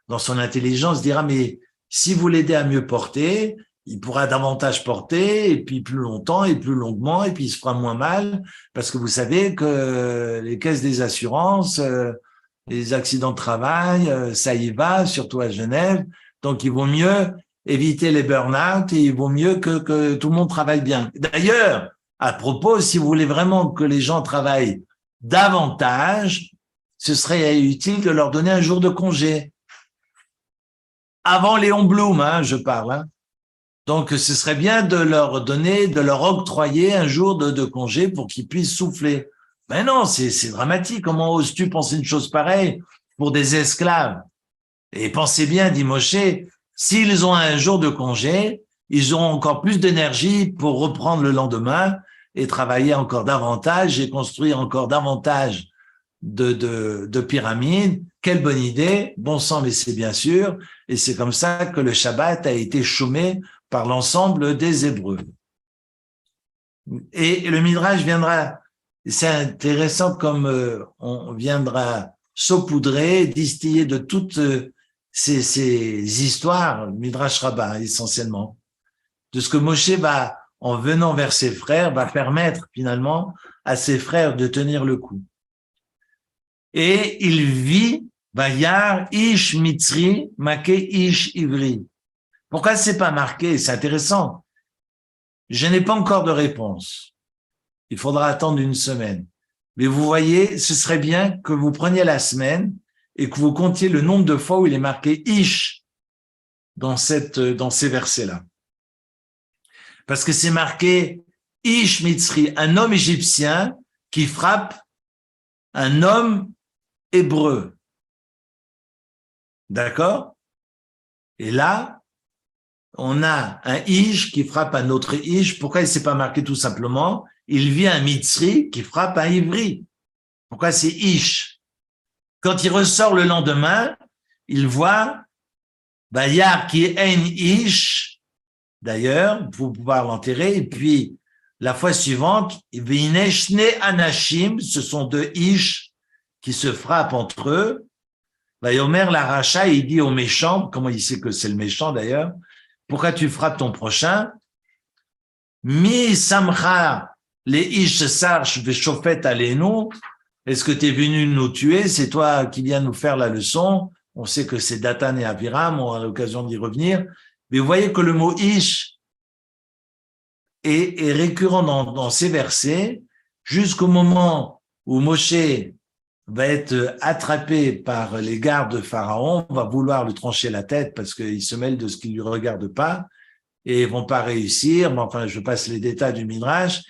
dans son intelligence, dira, mais si vous l'aidez à mieux porter, il pourra davantage porter, et puis plus longtemps, et plus longuement, et puis il se fera moins mal, parce que vous savez que les caisses des assurances, les accidents de travail, ça y va, surtout à Genève, donc il vaut mieux éviter les burn-out, et il vaut mieux que tout le monde travaille bien. D'ailleurs, à propos, si vous voulez vraiment que les gens travaillent davantage, ce serait utile de leur donner un jour de congé. Avant Léon Blum, je parle. Donc, ce serait bien de leur octroyer un jour de congé pour qu'ils puissent souffler. Mais non, c'est dramatique. Comment oses-tu penser une chose pareille pour des esclaves? Et pensez bien, dit Moshe, s'ils ont un jour de congé, ils auront encore plus d'énergie pour reprendre le lendemain et travailler encore davantage et construire encore davantage de pyramides. Quelle bonne idée, bon sang, mais c'est bien sûr. Et c'est comme ça que le Shabbat a été chômé par l'ensemble des Hébreux. Et le Midrash viendra, c'est intéressant comme on viendra saupoudrer, distiller de toutes ces histoires, Midrash Rabbah essentiellement, de ce que Moshe va, en venant vers ses frères, va permettre finalement à ses frères de tenir le coup. Et il vit, Vayar Ish Mitzri, Maké Ish Ivri. Pourquoi c'est pas marqué? C'est intéressant. Je n'ai pas encore de réponse. Il faudra attendre une semaine. Mais vous voyez, ce serait bien que vous preniez la semaine et que vous comptiez le nombre de fois où il est marqué Ish dans ces versets-là. Parce que c'est marqué Ish Mitzri, un homme égyptien qui frappe un homme hébreu. D'accord? Et là, on a un Ish qui frappe un autre Ish. Pourquoi il ne s'est pas marqué tout simplement? Il vit un Mitzri qui frappe un Ivri. Pourquoi c'est Ish? Quand il ressort le lendemain, il voit Bayar qui est un Ish, d'ailleurs, pour pouvoir l'enterrer. Et puis, la fois suivante, Vineshne Anashim, ce sont deux Ish qui se frappent entre eux. Vayomer la Racha, il dit au méchant, comment il sait que c'est le méchant d'ailleurs, pourquoi tu frappes ton prochain? Mi samcha les ish sarch veshofet alenu. Est-ce que tu es venu nous tuer? C'est toi qui viens nous faire la leçon. On sait que c'est Datan et Aviram, on a l'occasion d'y revenir. Mais vous voyez que le mot ish est récurrent dans ces versets jusqu'au moment où Moshe va être attrapé par les gardes de Pharaon, va vouloir lui trancher la tête parce qu'il se mêle de ce qui ne lui regarde pas et ils vont pas réussir. Mais enfin, je passe les détails du Midrash.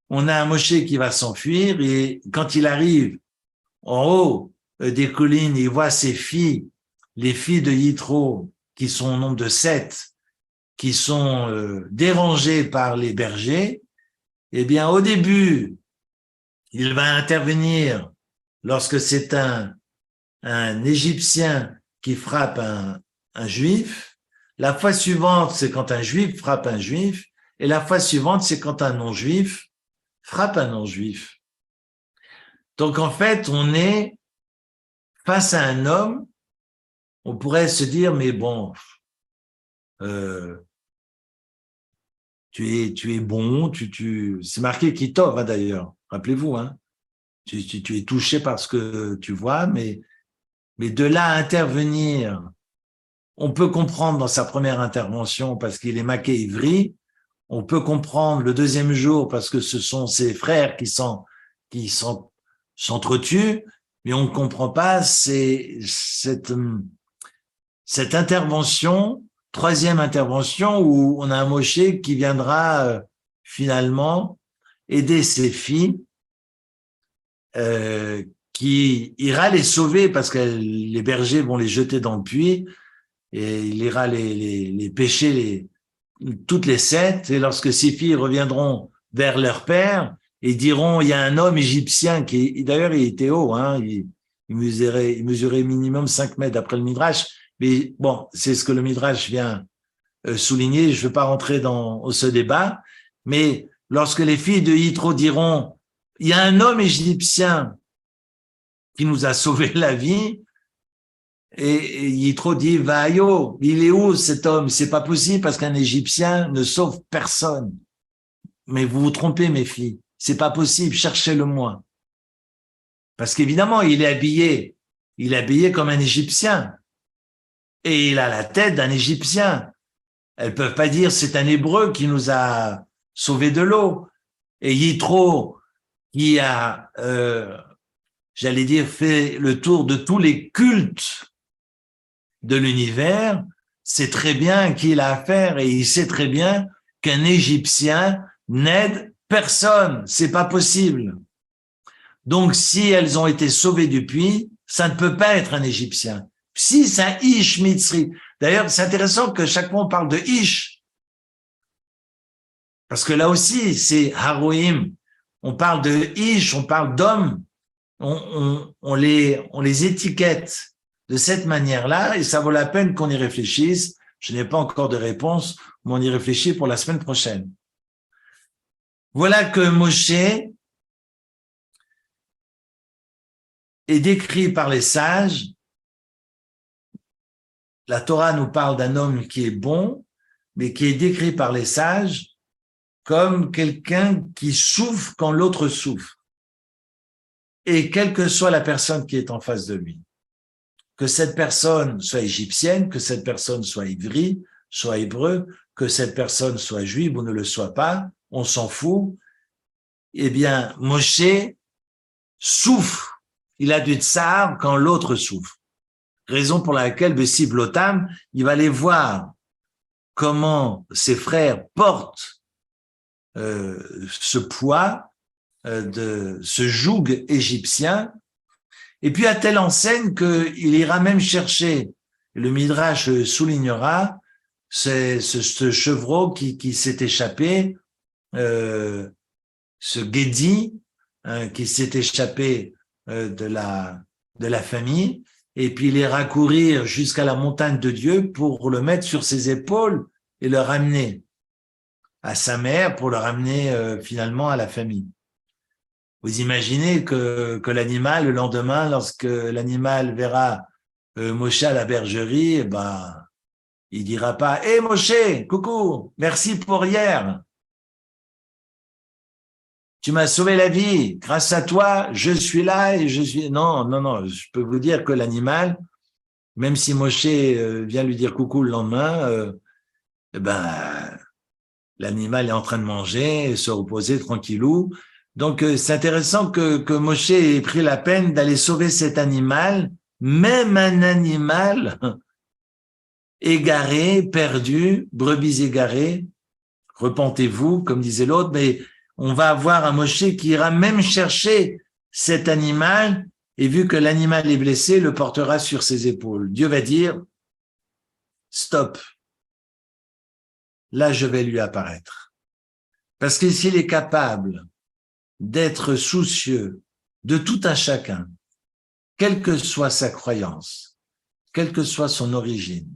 On a un Moshe qui va s'enfuir et quand il arrive en haut des collines, il voit ses filles, les filles de Yitro, qui sont au nombre de 7, qui sont dérangées par les bergers. Eh bien, au début, il va intervenir lorsque c'est un Égyptien qui frappe un Juif. La fois suivante, c'est quand un Juif frappe un Juif. Et la fois suivante, c'est quand un non-Juif frappe un non-Juif. Donc, en fait, on est face à un homme, on pourrait se dire, mais bon, tu es bon, c'est marqué Kitov, hein, d'ailleurs, rappelez-vous, hein. Tu es touché par ce que tu vois, mais de là à intervenir, on peut comprendre dans sa première intervention parce qu'il est maqué ivri, on peut comprendre le deuxième jour parce que ce sont ses frères qui s'entretuent, mais on ne comprend pas cette intervention, troisième intervention où on a un Moshe qui viendra finalement aider ses filles, qui ira les sauver parce que les bergers vont les jeter dans le puits et il ira les pêcher toutes les 7 et lorsque ces filles reviendront vers leur père et diront il y a un homme égyptien qui d'ailleurs il était haut, hein, il mesurait minimum 5 mètres d'après le Midrash, mais bon, c'est ce que le Midrash vient souligner, je ne veux pas rentrer dans ce débat, mais lorsque les filles de Yitro diront il y a un homme égyptien qui nous a sauvé la vie, et Yitro dit, Vayo, il est où cet homme? C'est pas possible parce qu'un Égyptien ne sauve personne. Mais vous vous trompez, mes filles. C'est pas possible, cherchez-le moi. Parce qu'évidemment, il est habillé comme un Égyptien. Et il a la tête d'un Égyptien. Elles peuvent pas dire, c'est un Hébreu qui nous a sauvés de l'eau. Et Yitro, qui a, j'allais dire, fait le tour de tous les cultes de l'univers, sait très bien à qui il a affaire et il sait très bien qu'un Égyptien n'aide personne. C'est pas possible. Donc, si elles ont été sauvées du puits, ça ne peut pas être un Égyptien. Si c'est un Ish Mitzri. D'ailleurs, c'est intéressant que chaque fois on parle de Ish. Parce que là aussi, c'est Haroim. On parle de Ish, on parle d'hommes. On les étiquette de cette manière-là et ça vaut la peine qu'on y réfléchisse Je n'ai pas encore de réponse, mais on y réfléchit pour la semaine prochaine. Voilà que Moshe est décrit par les sages. La Torah nous parle d'un homme qui est bon, mais qui est décrit par les sages comme quelqu'un qui souffre quand l'autre souffre. Et quelle que soit la personne qui est en face de lui, que cette personne soit égyptienne, que cette personne soit ivrie, soit hébreu, que cette personne soit juive ou ne le soit pas, on s'en fout. Eh bien, Moshe souffre. Il a du tsar quand l'autre souffre. Raison pour laquelle, Besiblotam, il va aller voir comment ses frères portent ce poids de ce joug égyptien, et puis à telle enseigne qu'il ira même chercher, le Midrash soulignera, c'est ce chevreau qui s'est échappé, ce Guédi, qui s'est échappé de la famille, et puis il ira courir jusqu'à la montagne de Dieu pour le mettre sur ses épaules et le ramener à sa mère, pour le ramener finalement à la famille. Vous imaginez que l'animal, le lendemain, lorsque l'animal verra Moshe à la bergerie, eh ben, il dira pas « Hé Moshe, coucou, merci pour hier. Tu m'as sauvé la vie. Grâce à toi, je suis là et je suis… » Non, non, non, je peux vous dire que l'animal, même si Moshe vient lui dire coucou le lendemain, eh ben, l'animal est en train de manger, se reposer tranquillou. Donc, c'est intéressant que Moshe ait pris la peine d'aller sauver cet animal, même un animal égaré, perdu, brebis égarée. Repentez-vous, comme disait l'autre, mais on va avoir un Moshe qui ira même chercher cet animal, et vu que l'animal est blessé, le portera sur ses épaules. Dieu va dire, stop, là je vais lui apparaître. Parce que s'il est capable d'être soucieux de tout un chacun, quelle que soit sa croyance, quelle que soit son origine,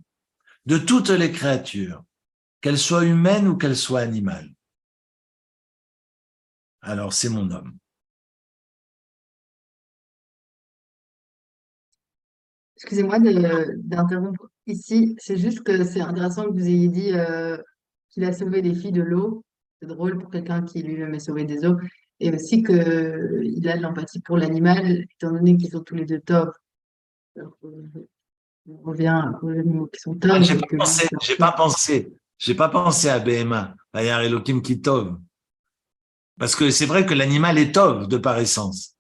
de toutes les créatures, qu'elles soient humaines ou qu'elles soient animales, alors c'est mon homme. Excusez-moi d'interrompre ici. C'est juste que c'est intéressant que vous ayez dit qu'il a sauvé les filles de l'eau. C'est drôle pour quelqu'un qui lui-même est sauvé des eaux. Et aussi qu'il a de l'empathie pour l'animal, étant donné qu'ils sont tous les deux Tov. Alors, on revient aux animaux qui sont Tov. J'ai pas pensé à BMA, à Yar Elohim qui Tov. Parce que c'est vrai que l'animal est Tov de par essence.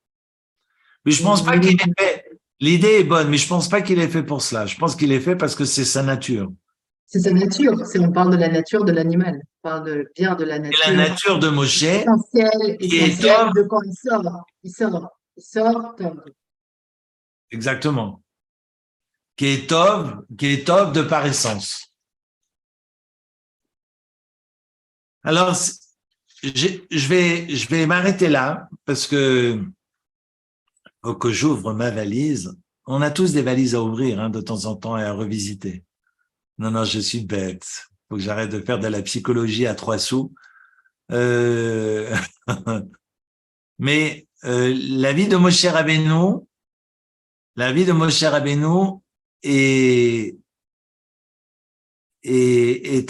Mais je pense pas qu'il est fait. L'idée est bonne, mais je pense pas qu'il est fait pour cela. Je pense qu'il est fait parce que c'est sa nature. C'est sa nature. On parle de la nature de l'animal. On parle bien de la nature. Et la nature de Moshe, Essentielle de quand il sort. Il sort Tov. Exactement. Qui est Tov de par essence. Alors, je vais m'arrêter là parce que faut que j'ouvre ma valise. On a tous des valises à ouvrir hein, de temps en temps et à revisiter. Non, non, je suis bête. Faut que j'arrête de faire de la psychologie à 3 sous. Mais la vie de Moshe Rabbeinu, est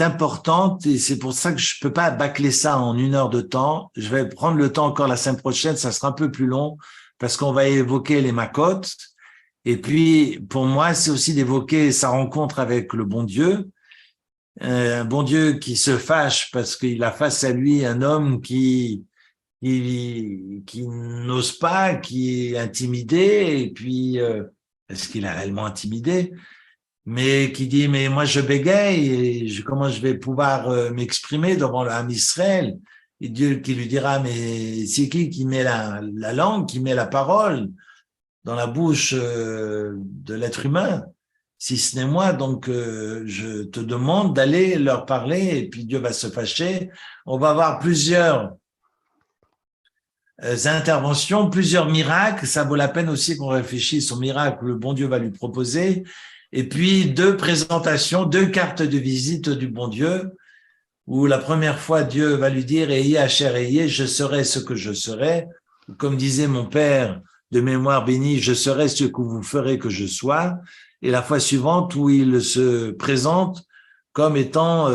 importante et c'est pour ça que je peux pas bâcler ça en 1 heure de temps. Je vais prendre le temps encore la semaine prochaine, ça sera un peu plus long parce qu'on va évoquer les makotes. Et puis, pour moi, c'est aussi d'évoquer sa rencontre avec le bon Dieu. Un bon Dieu qui se fâche parce qu'il a face à lui un homme qui n'ose pas, qui est intimidé. Et puis, est-ce qu'il a réellement intimidé? Mais qui dit, mais moi je bégaye, et comment je vais pouvoir m'exprimer devant l'âme Israël? Et Dieu qui lui dira, mais c'est qui met la langue, qui met la parole dans la bouche de l'être humain, si ce n'est moi. Donc, je te demande d'aller leur parler et puis Dieu va se fâcher. On va avoir plusieurs interventions, plusieurs miracles. Ça vaut la peine aussi qu'on réfléchisse au miracle que le bon Dieu va lui proposer. Et puis 2 présentations, 2 cartes de visite du bon Dieu, où la première fois Dieu va lui dire Ayez Asher Ayez, je serai ce que je serai. Comme disait mon père de mémoire bénie, je serai ce que vous ferez que je sois. Et la fois suivante où il se présente comme étant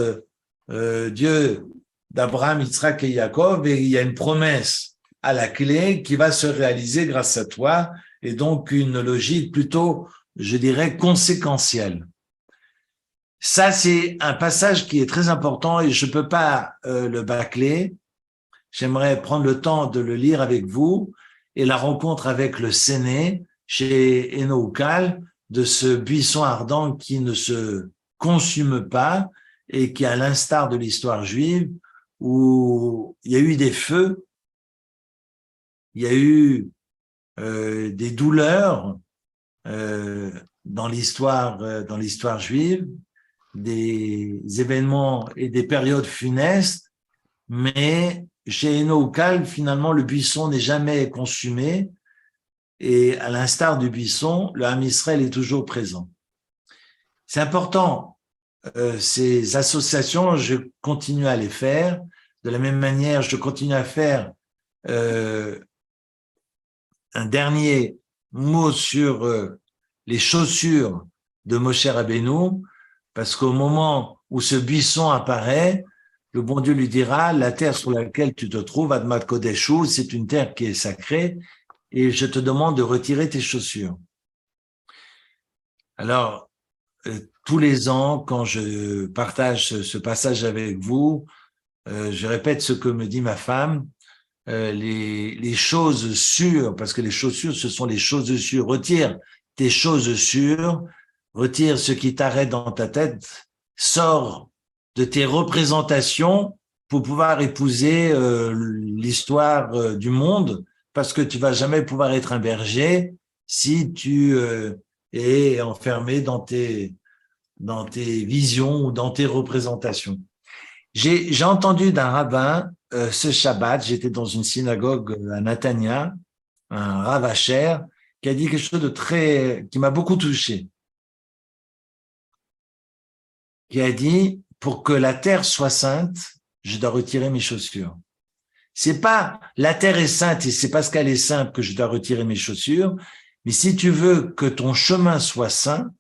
Dieu d'Abraham, Yitzhak et Jacob, et il y a une promesse à la clé qui va se réaliser grâce à toi, et donc une logique plutôt, je dirais, conséquentielle. Ça, c'est un passage qui est très important et je ne peux pas le bâcler. J'aimerais prendre le temps de le lire avec vous et la rencontre avec le Séné chez Enoukal de ce buisson ardent qui ne se consume pas et qui, à l'instar de l'histoire juive, où il y a eu des feux, il y a eu des douleurs dans l'histoire juive, des événements et des périodes funestes, mais chez Enoukal, finalement, le buisson n'est jamais consumé et à l'instar du buisson, le Ham Israël est toujours présent. C'est important, ces associations, je continue à les faire. De la même manière, je continue à faire un dernier mot sur les chaussures de Moshe Rabbeinu, parce qu'au moment où ce buisson apparaît, le bon Dieu lui dira, la terre sur laquelle tu te trouves, Admat Kodeshu, c'est une terre qui est sacrée, et je te demande de retirer tes chaussures. Alors, tous les ans, quand je partage ce passage avec vous, je répète ce que me dit ma femme, les choses sûres, parce que les chaussures, ce sont les choses sûres. Retire tes choses sûres, retire ce qui t'arrête dans ta tête, sors de tes représentations pour pouvoir épouser l'histoire du monde, parce que tu vas jamais pouvoir être un berger si tu es enfermé dans tes visions ou dans tes représentations. J'ai entendu d'un rabbin ce Shabbat, j'étais dans une synagogue à Netanya, un rav Asher, qui a dit quelque chose qui m'a beaucoup touché. Qui a dit, pour que la terre soit sainte, je dois retirer mes chaussures. C'est pas la terre est sainte et c'est parce qu'elle est sainte que je dois retirer mes chaussures, mais si tu veux que ton chemin soit saint,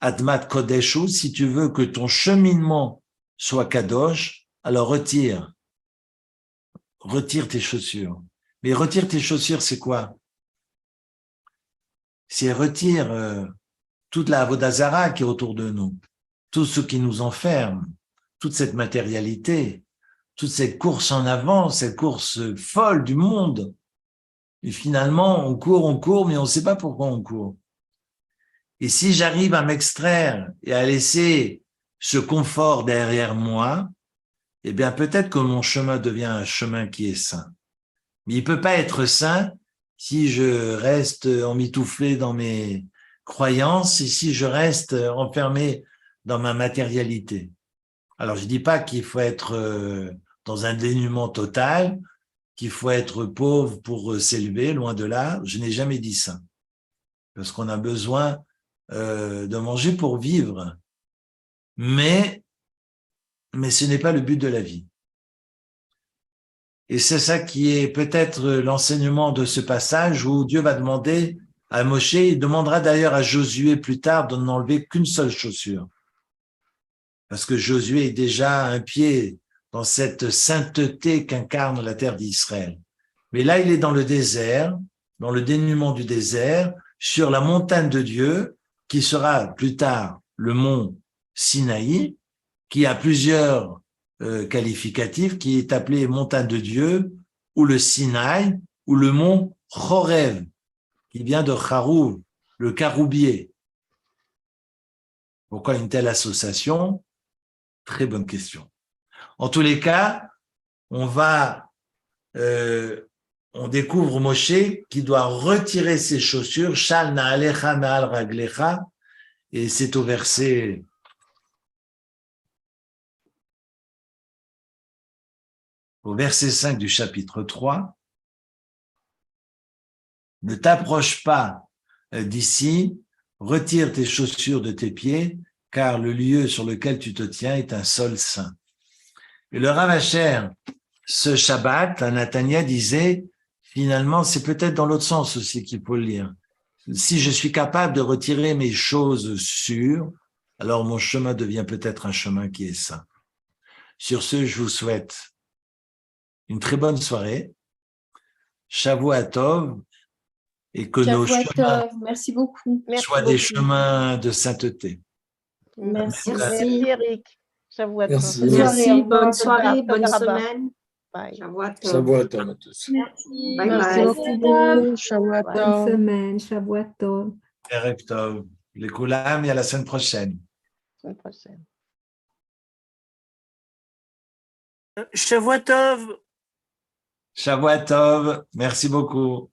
Admat Kodeshu, si tu veux que ton cheminement soit kadosh, alors retire tes chaussures. Mais retire tes chaussures, c'est quoi? C'est retire toute la avodah zara qui est autour de nous, tout ce qui nous enferme, toute cette matérialité, toute cette course en avant, cette course folle du monde. Et finalement, on court, mais on ne sait pas pourquoi on court. Et si j'arrive à m'extraire et à laisser ce confort derrière moi, eh bien peut-être que mon chemin devient un chemin qui est sain. Mais il peut pas être sain si je reste emmitouflé dans mes croyances et si je reste enfermé dans ma matérialité. Alors je dis pas qu'il faut être dans un dénuement total, qu'il faut être pauvre pour s'élever, loin de là. Je n'ai jamais dit ça. Parce qu'on a besoin de manger pour vivre. Mais ce n'est pas le but de la vie. Et c'est ça qui est peut-être l'enseignement de ce passage où Dieu va demander à Moshe, il demandera d'ailleurs à Josué plus tard de n'enlever qu'une seule chaussure. Parce que Josué est déjà un pied dans cette sainteté qu'incarne la terre d'Israël. Mais là, il est dans le désert, dans le dénuement du désert, sur la montagne de Dieu, qui sera plus tard le mont Sinaï, qui a plusieurs qualificatif qui est appelé montagne de Dieu ou le Sinaï ou le mont Chorev qui vient de Charouv, le caroubier. Pourquoi une telle association? Très bonne question. En tous les cas, on découvre Moshe qui doit retirer ses chaussures, Shal na'alecha ma'al raglecha, et c'est au verset au verset 5 du chapitre 3, ne t'approche pas d'ici, retire tes chaussures de tes pieds, car le lieu sur lequel tu te tiens est un sol saint. Et le Rav Asher, ce Shabbat, à Nathania disait, finalement, c'est peut-être dans l'autre sens aussi qu'il faut le lire. Si je suis capable de retirer mes choses sûres, alors mon chemin devient peut-être un chemin qui est saint. Sur ce, je vous souhaite une très bonne soirée, Shavua Tov, et que nos Shavua chemins Tov. Merci beaucoup. soient des chemins de sainteté. Merci. Merci Eric. Shavua Tov. Merci. Bonne soirée, au revoir. Bonne soirée, bonne Toda rabba. semaine. Bye. Shavua Tov. Shavua Tov à tous. Merci. Bye Merci bye. beaucoup. Shavua Bye. Tov. Bonne semaine, Shavua Tov. Erev Tov, les Koulam, et à la semaine prochaine. Semaine prochaine. Shavua Tov. Shavua Tov, merci beaucoup.